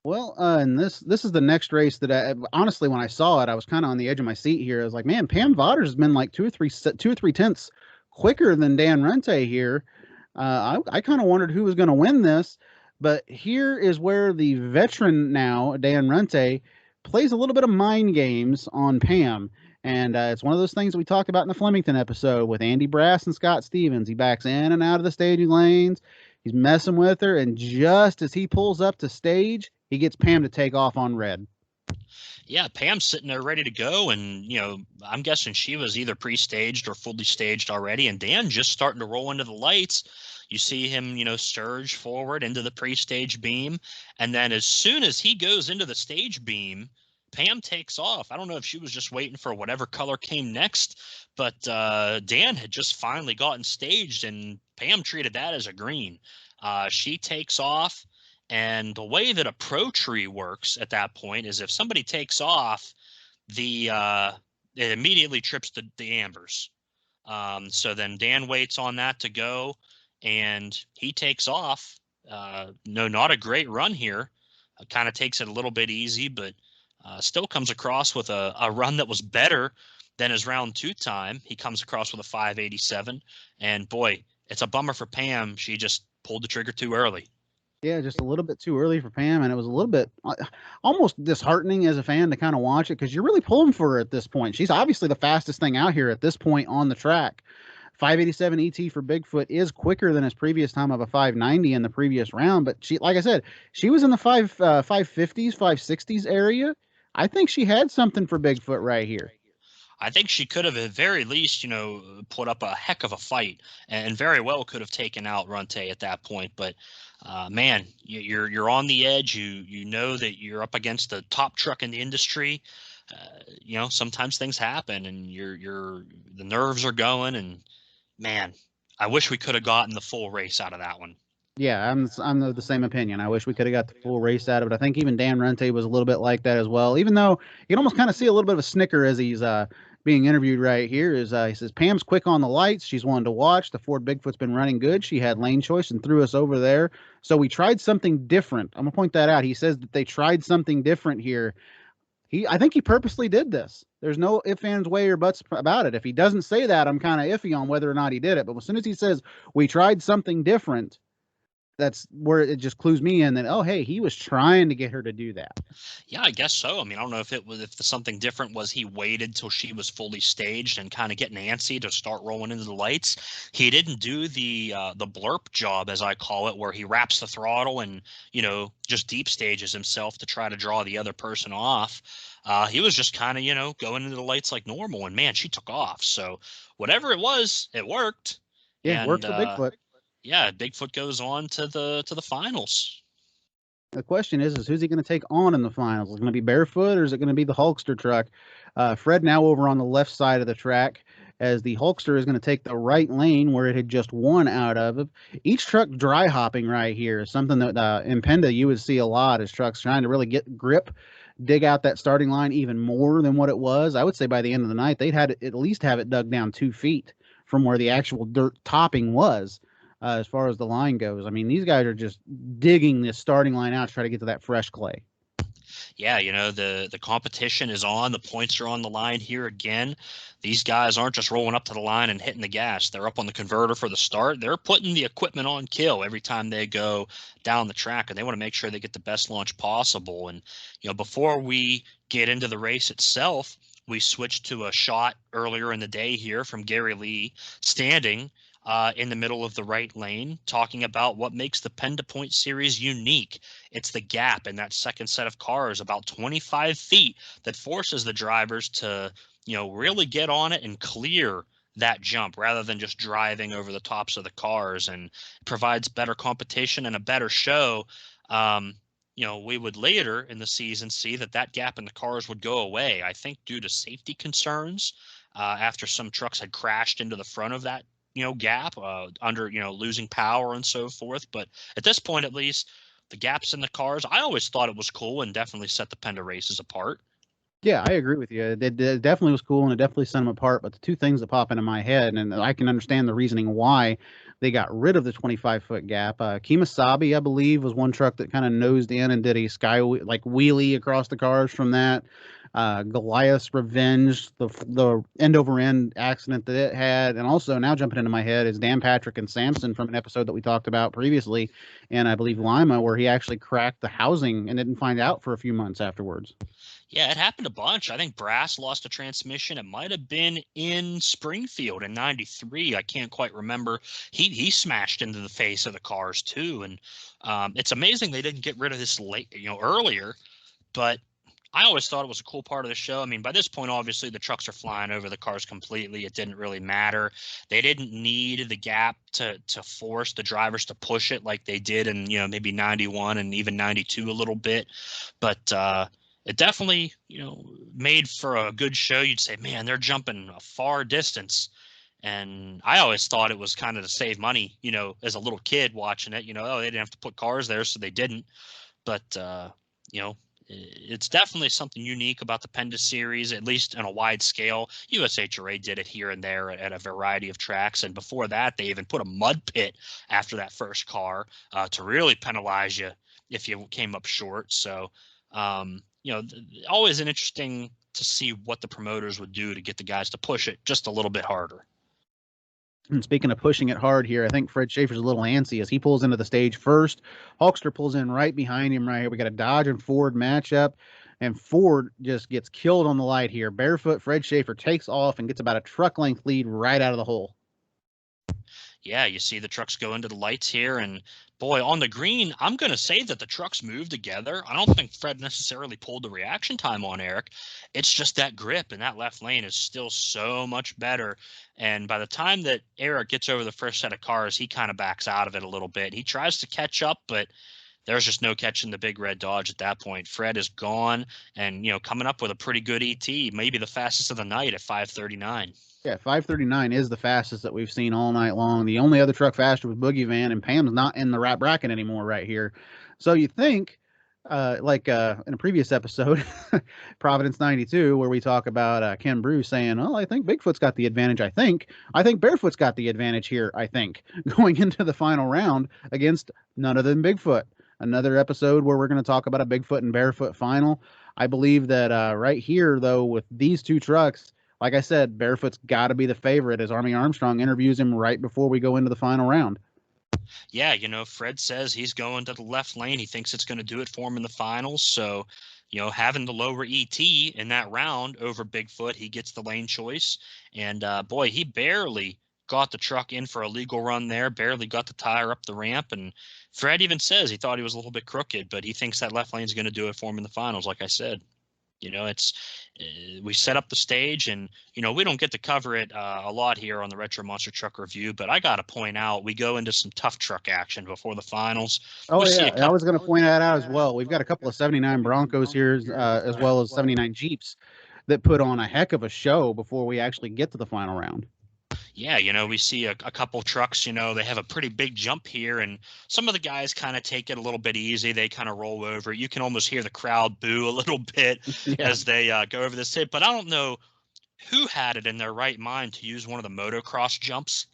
Well, and this is the next race that honestly, when I saw it, I was kind of on the edge of my seat here. I was like, man, Pam Vodder's has been like two or three tenths quicker than Dan Runte here. I kind of wondered who was going to win this, but here is where the veteran now, Dan Runte, plays a little bit of mind games on Pam. And it's one of those things that we talked about in the Flemington episode with Andy Brass and Scott Stevens. He backs in and out of the staging lanes. He's messing with her, and just as he pulls up to stage, he gets Pam to take off on red. Yeah, Pam's sitting there ready to go, and I'm guessing she was either pre-staged or fully staged already, and Dan just starting to roll into the lights. You see him, surge forward into the pre-stage beam, and then as soon as he goes into the stage beam, Pam takes off. I don't know if she was just waiting for whatever color came next, but Dan had just finally gotten staged, and Pam treated that as a green. She takes off, and the way that a pro tree works at that point is if somebody takes off, it immediately trips the ambers. So then Dan waits on that to go, and he takes off. No, not a great run here. Kind of takes it a little bit easy, but still comes across with a run that was better than his round 2 time. He comes across with a 5:87, and boy, it's a bummer for Pam. She just pulled the trigger too early. Yeah, just a little bit too early for Pam, and it was a little bit almost disheartening as a fan to kind of watch it because you're really pulling for her at this point. She's obviously the fastest thing out here at this point on the track. 587 ET for Bigfoot is quicker than his previous time of a 590 in the previous round, but she, like I said, she was in the 550s, 560s area. I think she had something for Bigfoot right here. I think she could have at very least, put up a heck of a fight and very well could have taken out Runte at that point. But man, you're on the edge. You know that you're up against the top truck in the industry. Sometimes things happen and the nerves are going, and man, I wish we could have gotten the full race out of that one. Yeah, I'm of the same opinion. I wish we could have got the full race out of it. I think even Dan Runte was a little bit like that as well. Even though you can almost kind of see a little bit of a snicker as he's being interviewed right here. He says Pam's quick on the lights. She's one to watch. The Ford Bigfoot's been running good. She had lane choice and threw us over there. So we tried something different. I'm gonna point that out. He says that they tried something different here. I think he purposely did this. There's no ifs, ands, way, or buts about it. If he doesn't say that, I'm kind of iffy on whether or not he did it. But as soon as he says we tried something different, that's where it just clues me in that, oh, hey, he was trying to get her to do that. Yeah, I guess so. I mean, I don't know if the something different was he waited till she was fully staged and kind of getting antsy to start rolling into the lights. He didn't do the blurp job, as I call it, where he wraps the throttle and, just deep stages himself to try to draw the other person off. He was just kind of, going into the lights like normal, and man, she took off. So whatever it was, it worked. Yeah, it worked for Bigfoot. Yeah, Bigfoot goes on to the finals. The question is who's he going to take on in the finals? Is it going to be Barefoot or is it going to be the Hulkster truck? Fred now over on the left side of the track as the Hulkster is going to take the right lane where it had just won out of. Each truck dry hopping right here is something that in PENDA you would see a lot as trucks trying to really get grip, dig out that starting line even more than what it was. I would say by the end of the night, they'd had at least have it dug down 2 feet from where the actual dirt topping was. As far as the line goes, I mean, these guys are just digging this starting line out to try to get to that fresh clay. Yeah, the competition is on. The points are on the line here again. These guys aren't just rolling up to the line and hitting the gas. They're up on the converter for the start. They're putting the equipment on kill every time they go down the track, and they want to make sure they get the best launch possible. And, before we get into the race itself, we switched to a shot earlier in the day here from Gary Lee standing in the middle of the right lane, talking about what makes the PENDA Point Series unique. It's the gap in that second set of cars, about 25 feet, that forces the drivers to, really get on it and clear that jump rather than just driving over the tops of the cars, and provides better competition and a better show. We would later in the season see that gap in the cars would go away, I think due to safety concerns, after some trucks had crashed into the front of that gap under, losing power and so forth. But at this point, at least, the gaps in the cars, I always thought it was cool and definitely set the Penda races apart. Yeah, I agree with you. It definitely was cool and it definitely set them apart. But the two things that pop into my head, and I can understand the reasoning why they got rid of the 25-foot gap. Kemosabe, I believe, was one truck that kind of nosed in and did a wheelie across the cars from that. Goliath's Revenge, the end over end accident that it had, and also now jumping into my head is Dan Patrick and Samson from an episode that we talked about previously, and I believe Lima, where he actually cracked the housing and didn't find out for a few months afterwards. Yeah, it happened a bunch. I think Brass lost a transmission. It might have been in Springfield in '93. I can't quite remember. He smashed into the face of the cars too, and it's amazing they didn't get rid of this earlier. But I always thought it was a cool part of the show. I mean, by this point, obviously, the trucks are flying over the cars completely. It didn't really matter. They didn't need the gap to force the drivers to push it like they did in, maybe 91 and even 92 a little bit. But it definitely, made for a good show. You'd say, man, they're jumping a far distance. And I always thought it was kind of to save money, as a little kid watching it, oh, they didn't have to put cars there, so they didn't. But, it's definitely something unique about the Penda series, at least on a wide scale. USHRA did it here and there at a variety of tracks. And before that, they even put a mud pit after that first car to really penalize you if you came up short. So, always an interesting to see what the promoters would do to get the guys to push it just a little bit harder. And speaking of pushing it hard here, I think Fred Schaefer's a little antsy as he pulls into the stage first. Hulkster pulls in right behind him right here. We got a Dodge and Ford matchup, and Ford just gets killed on the light here. Barefoot Fred Schaefer takes off and gets about a truck length lead right out of the hole. Yeah, you see the trucks go into the lights here, and boy, on the green, I'm going to say that the trucks move together. I don't think Fred necessarily pulled the reaction time on Eric. It's just that grip, and that left lane is still so much better. And by the time that Eric gets over the first set of cars, he kind of backs out of it a little bit. He tries to catch up, but there's just no catching the big red Dodge at that point. Fred is gone and, coming up with a pretty good ET, maybe the fastest of the night at 5:39. Yeah, 5:39 is the fastest that we've seen all night long. The only other truck faster was Boogie Van, and Pam's not in the right bracket anymore right here. So you think, in a previous episode, Providence 92, where we talk about Ken Bruce saying, well, I think Bigfoot's got the advantage. I think Barefoot's got the advantage here, I think, going into the final round against none other than Bigfoot. Another episode where we're going to talk about a Bigfoot and Barefoot final. I believe that right here, though, with these two trucks, like I said, Barefoot's got to be the favorite as Army Armstrong interviews him right before we go into the final round. Yeah, Fred says he's going to the left lane. He thinks it's going to do it for him in the finals. So, having the lower ET in that round over Bigfoot, he gets the lane choice. And, boy, he barely got the truck in for a legal run there, barely got the tire up the ramp. And Fred even says he thought he was a little bit crooked, but he thinks that left lane is going to do it for him in the finals, like I said. It's we set up the stage, and we don't get to cover it a lot here on the Retro Monster Truck Review, but I got to point out we go into some tough truck action before the finals. Oh yeah, I was going to point that out as well. We've got a couple of '79 Broncos here, as well as '79 Jeeps that put on a heck of a show before we actually get to the final round. Yeah, we see a couple trucks, they have a pretty big jump here, and some of the guys kind of take it a little bit easy. They kind of roll over. You can almost hear the crowd boo a little bit as they go over this hit. But I don't know who had it in their right mind to use one of the motocross jumps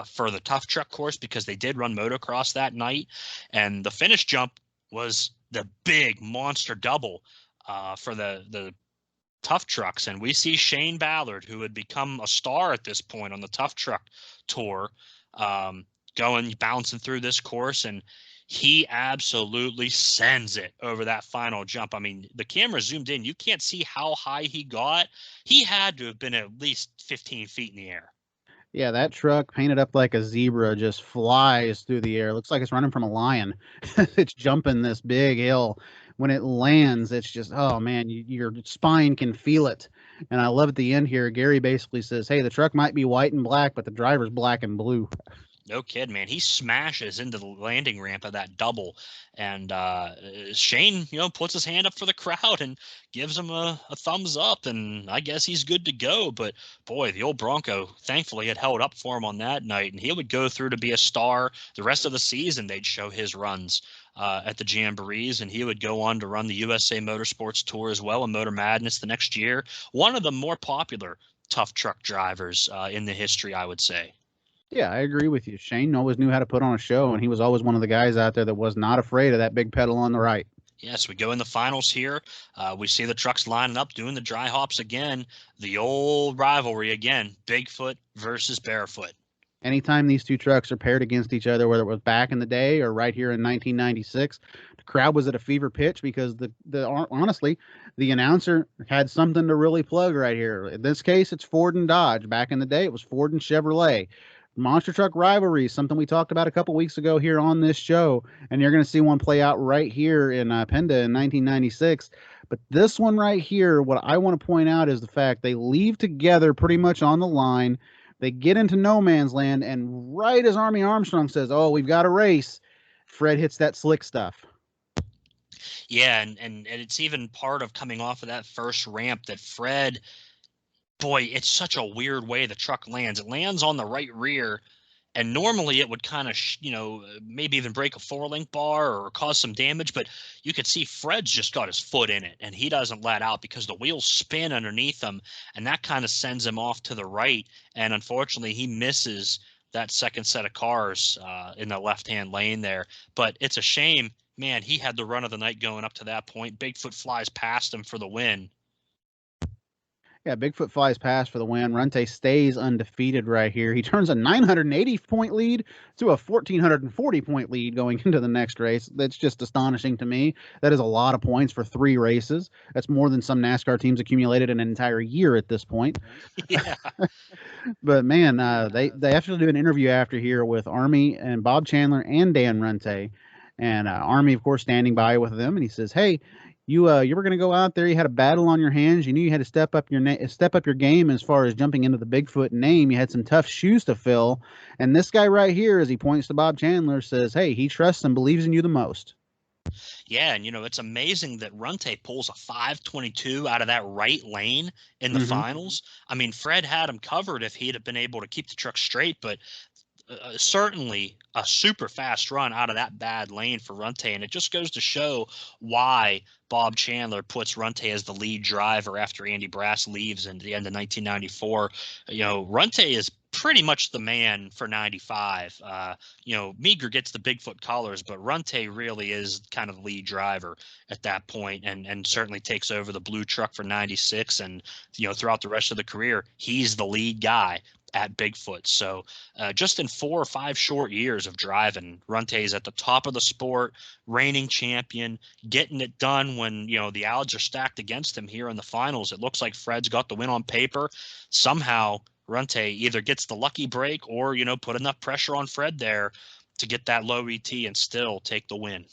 for the tough truck course, because they did run motocross that night. And the finish jump was the big monster double for the tough trucks. And we see Shane Ballard, who had become a star at this point on the tough truck tour, bouncing through this course, and he absolutely sends it over that final jump. I mean, the camera zoomed in, you can't see how high he got. He had to have been at least 15 feet in the air. Yeah, that truck painted up like a zebra just flies through the air. Looks like it's running from a lion. It's jumping this big hill. When it lands, it's just, oh man, your spine can feel it. And I love at the end here, Gary basically says, hey, the truck might be white and black, but the driver's black and blue. No kid, man. He smashes into the landing ramp of that double, and Shane, puts his hand up for the crowd and gives him a thumbs up, and I guess he's good to go. But boy, the old Bronco, thankfully, had held up for him on that night, and he would go through to be a star. The rest of the season, they'd show his runs at the Jamborees, and he would go on to run the USA Motorsports Tour as well in Motor Madness the next year. One of the more popular tough truck drivers in the history, I would say. Yeah, I agree with you. Shane always knew how to put on a show, and he was always one of the guys out there that was not afraid of that big pedal on the right. Yes, we go in the finals here. We see the trucks lining up, doing the dry hops again. The old rivalry again, Bigfoot versus Barefoot. Anytime these two trucks are paired against each other, whether it was back in the day or right here in 1996, the crowd was at a fever pitch because honestly, the announcer had something to really plug right here. In this case, it's Ford and Dodge. Back in the day, it was Ford and Chevrolet. Monster truck rivalry, something we talked about a couple weeks ago here on this show, and you're going to see one play out right here in PENDA in 1996. But this one right here, what I want to point out is the fact they leave together pretty much on the line. They get into no man's land, and right as Army Armstrong says, "Oh, we've got a race," Fred hits that slick stuff. Yeah, and it's even part of coming off of that first ramp that Fred, boy, it's such a weird way the truck lands. It lands on the right rear, and normally it would kind of, maybe even break a 4-link bar or cause some damage, but you could see Fred's just got his foot in it, and he doesn't let out because the wheels spin underneath him, and that kind of sends him off to the right, and unfortunately he misses that second set of cars in the left-hand lane there. But it's a shame. Man, he had the run of the night going up to that point. Bigfoot flies past him for the win. Yeah, Bigfoot flies past for the win. Runte stays undefeated right here. He turns a 980-point lead to a 1,440-point lead going into the next race. That's just astonishing to me. That is a lot of points for 3 races. That's more than some NASCAR teams accumulated in an entire year at this point. Yeah. But man, they actually do an interview after here with Army and Bob Chandler and Dan Runte, and Army, of course, standing by with them, and he says, "Hey, you were going to go out there. You had a battle on your hands. You knew you had to step up your game as far as jumping into the Bigfoot name. You had some tough shoes to fill. And this guy right here, as he points to Bob Chandler, says, hey, he trusts and believes in you the most." Yeah, and it's amazing that Runte pulls a 522 out of that right lane in the finals. I mean, Fred had him covered if he'd have been able to keep the truck straight, but certainly a super fast run out of that bad lane for Runte, and it just goes to show why Bob Chandler puts Runte as the lead driver after Andy Brass leaves in the end of 1994. Runte is pretty much the man for 95. Meager gets the Bigfoot colors, but Runte really is kind of the lead driver at that point, and certainly takes over the blue truck for 96. And throughout the rest of the career, he's the lead guy at Bigfoot. So just in 4 or 5 short years of driving, Runte is at the top of the sport, reigning champion, getting it done when the odds are stacked against him here in the finals. It looks like Fred's got the win on paper. Somehow Runte either gets the lucky break or put enough pressure on Fred there to get that low ET and still take the win.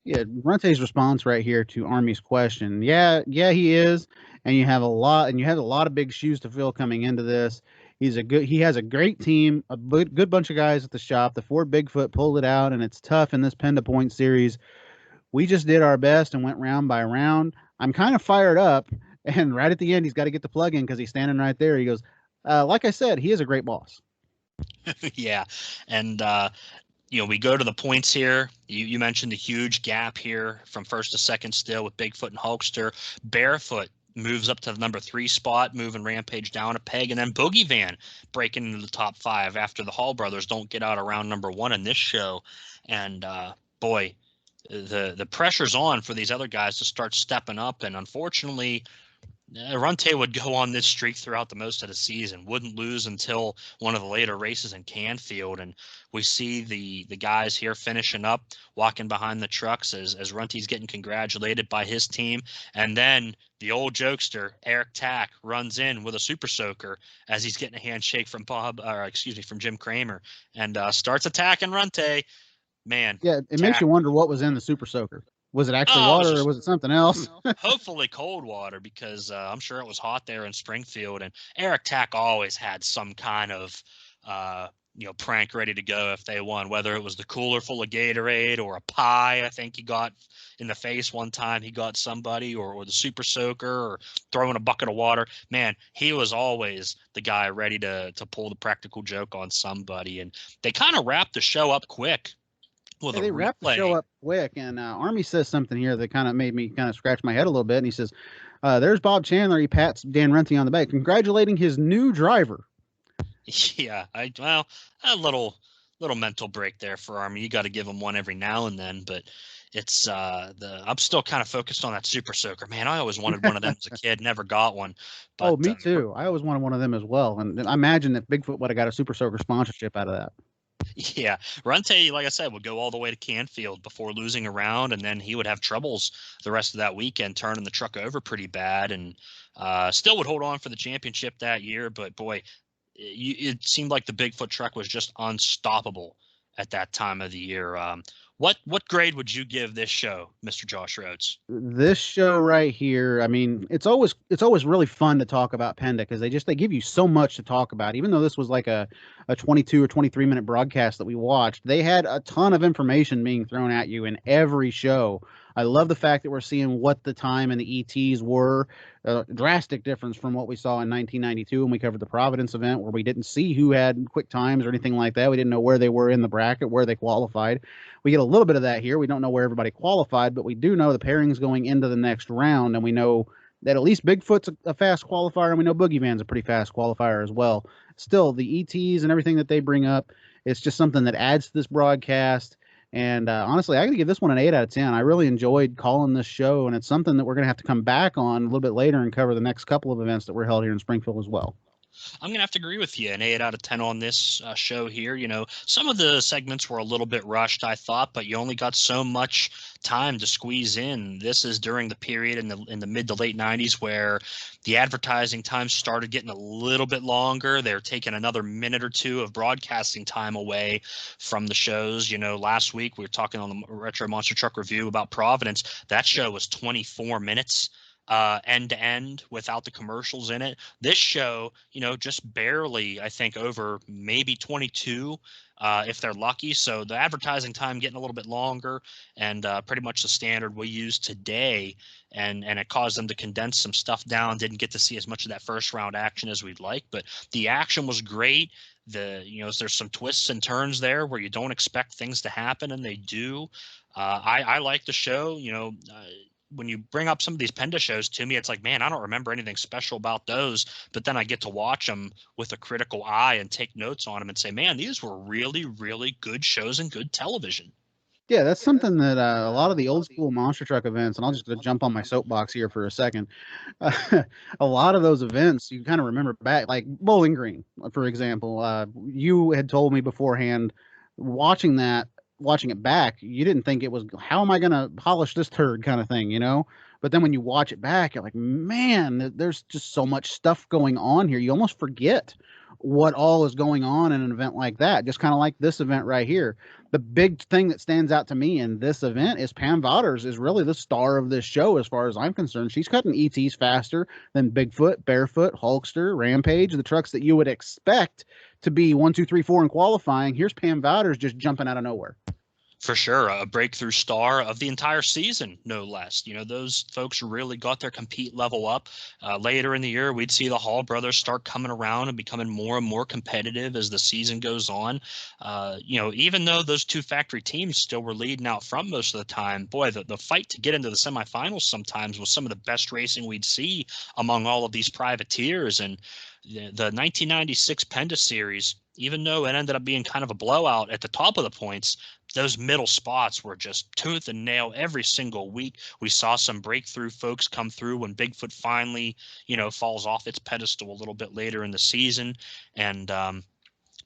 Yeah, Runte's response right here to Army's question. Yeah, he is, and you have a lot of big shoes to fill coming into this. He has a great team, a good bunch of guys at the shop. The Ford Bigfoot pulled it out, and it's tough in this PENDA Point series. We just did our best and went round by round. I'm kind of fired up, and right at the end, he's got to get the plug in because he's standing right there. He goes, like I said, he is a great boss. Yeah, and we go to the points here. You mentioned the huge gap here from first to second still with Bigfoot and Hulkster. Barefoot moves up to the number 3 spot, moving Rampage down a peg, and then Boogie Van breaking into the top 5 after the Hall brothers don't get out around number 1 in this show. And boy, the pressure's on for these other guys to start stepping up, and unfortunately Runte would go on this streak throughout the most of the season, wouldn't lose until one of the later races in Canfield. And we see the guys here finishing up, walking behind the trucks as Runte's getting congratulated by his team. And then the old jokester, Eric Tack, runs in with a super soaker as he's getting a handshake from from Jim Kramer, and starts attacking Runte. Man. Yeah, it makes you wonder what was in the super soaker. Was it actually water or was it something else? Hopefully cold water, because I'm sure it was hot there in Springfield. And Eric Tack always had some kind of prank ready to go if they won, whether it was the cooler full of Gatorade or a pie. I think he got in the face one time. He got somebody, or the super soaker, or throwing a bucket of water. Man, he was always the guy ready to pull the practical joke on somebody. And they kind of wrapped the show up quick with a They wrapped the show replay. up quick, and Army says something here that kind of made me kind of scratch my head a little bit. And he says, "There's Bob Chandler." He pats Dan Runte on the back, congratulating his new driver. Yeah, a little mental break there for Army. You got to give him one every now and then, but it's I'm still kind of focused on that super soaker. Man, I always wanted one of them as a kid, never got one. Oh, But me too. I always wanted one of them as well, and I imagine that Bigfoot would have got a super soaker sponsorship out of that. yeah, Runte, like I said, would go all the way to Canfield before losing a round, and then he would have troubles the rest of that weekend, turning the truck over pretty bad, and still would hold on for the championship that year. But boy, it seemed like the Bigfoot truck was just unstoppable at that time of the year. What grade would you give this show, Mr. Josh Rhodes? This show right here, I mean, it's always really fun to talk about PENDA because they give you so much to talk about. Even though this was like a 22 or 23-minute broadcast that we watched, they had a ton of information being thrown at you in every show. I love the fact that we're seeing what the time and the ETs were. Drastic difference from what we saw in 1992 when we covered the Providence event, where we didn't see who had quick times or anything like that. We didn't know where they were in the bracket, where they qualified. We get a little bit of that here. We don't know where everybody qualified, but we do know the pairings going into the next round, and we know that at least Bigfoot's a fast qualifier, and we know Boogie Van's a pretty fast qualifier as well. Still, the ETs and everything that they bring up, it's just something that adds to this broadcast. And honestly, I got to give this one an 8 out of 10. I really enjoyed calling this show, and it's something that we're going to have to come back on a little bit later and cover the next couple of events that were held here in Springfield as well. I'm going to have to agree with you. An 8 out of 10 on this show here. Some of the segments were a little bit rushed, I thought, but you only got so much time to squeeze in. This is during the period in the mid to late 90s where the advertising time started getting a little bit longer. They're taking another minute or two of broadcasting time away from the shows. Last week we were talking on the Retro Monster Truck Review about Providence. That show was 24 minutes. End to end without the commercials in it. This show, just barely, I think, over maybe 22, if they're lucky. So the advertising time getting a little bit longer, and pretty much the standard we use today. And it caused them to condense some stuff down. Didn't get to see as much of that first round action as we'd like, but the action was great. There's some twists and turns there where you don't expect things to happen, and they do. I like the show. When you bring up some of these PENDA shows to me, it's like, man, I don't remember anything special about those. But then I get to watch them with a critical eye and take notes on them and say, man, these were really, really good shows and good television. Yeah, that's something that a lot of the old school monster truck events, and I'll just jump on my soapbox here for a second. A lot of those events, you kind of remember back, like Bowling Green, for example. You had told me beforehand, watching it back, you didn't think it was, how am I going to polish this turd kind of thing, But then when you watch it back, you're like, man, there's just so much stuff going on here. You almost forget what all is going on in an event like that, just kind of like this event right here. The big thing that stands out to me in this event is Pam Wouters is really the star of this show as far as I'm concerned. She's cutting ETs faster than Bigfoot, Barefoot, Hulkster, Rampage, the trucks that you would expect to be 1, 2, 3, 4 in qualifying. Here's Pam Wouters just jumping out of nowhere. For sure, a breakthrough star of the entire season, no less. Those folks really got their compete level up. Later in the year, we'd see the Hall brothers start coming around and becoming more and more competitive as the season goes on. Even though those two factory teams still were leading out front most of the time, boy, the fight to get into the semifinals sometimes was some of the best racing we'd see among all of these privateers. And the 1996 PENDA series, even though it ended up being kind of a blowout at the top of the points, those middle spots were just tooth and nail every single week. We saw some breakthrough folks come through when Bigfoot finally, falls off its pedestal a little bit later in the season. And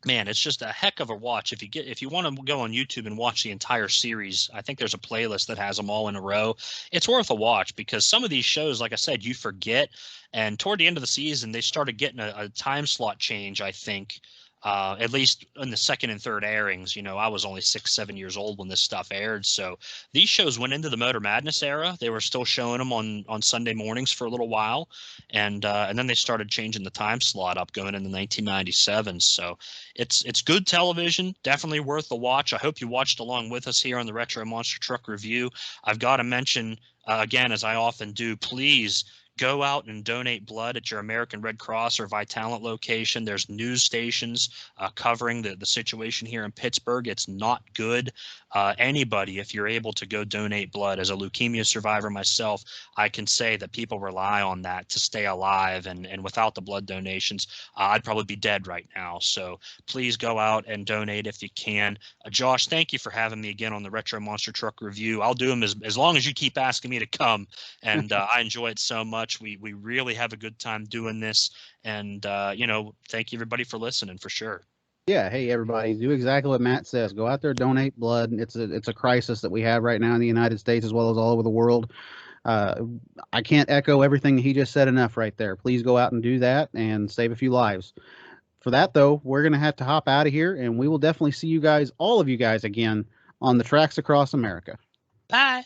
man, it's just a heck of a watch. If you want to go on YouTube and watch the entire series, I think there's a playlist that has them all in a row. It's worth a watch because some of these shows, like I said, you forget. And toward the end of the season, they started getting a time slot change, I think. at least in the second and third airings. I was only 6, 7 years old when this stuff aired. So these shows went into the Motor Madness era. They were still showing them on Sunday mornings for a little while. And then they started changing the time slot up going into 1997. So it's good television, definitely worth the watch. I hope you watched along with us here on the Retro Monster Truck Review. I've got to mention, again, as I often do, please go out and donate blood at your American Red Cross or Vitalent location. There's news stations covering the situation here in Pittsburgh. It's not good. Anybody, if you're able to go donate blood, as a leukemia survivor myself, I can say that people rely on that to stay alive. And without the blood donations, I'd probably be dead right now. So please go out and donate if you can. Josh, thank you for having me again on the Retro Monster Truck Review. I'll do them as long as you keep asking me to come. And I enjoy it so much. We really have a good time doing this. And, thank you everybody for listening for sure. Yeah. Hey, everybody, do exactly what Matt says. Go out there, donate blood. It's a crisis that we have right now in the United States as well as all over the world. I can't echo everything he just said enough right there. Please go out and do that and save a few lives. For that, though, we're going to have to hop out of here, and we will definitely see you guys, all of you guys, again on the tracks across America. Bye.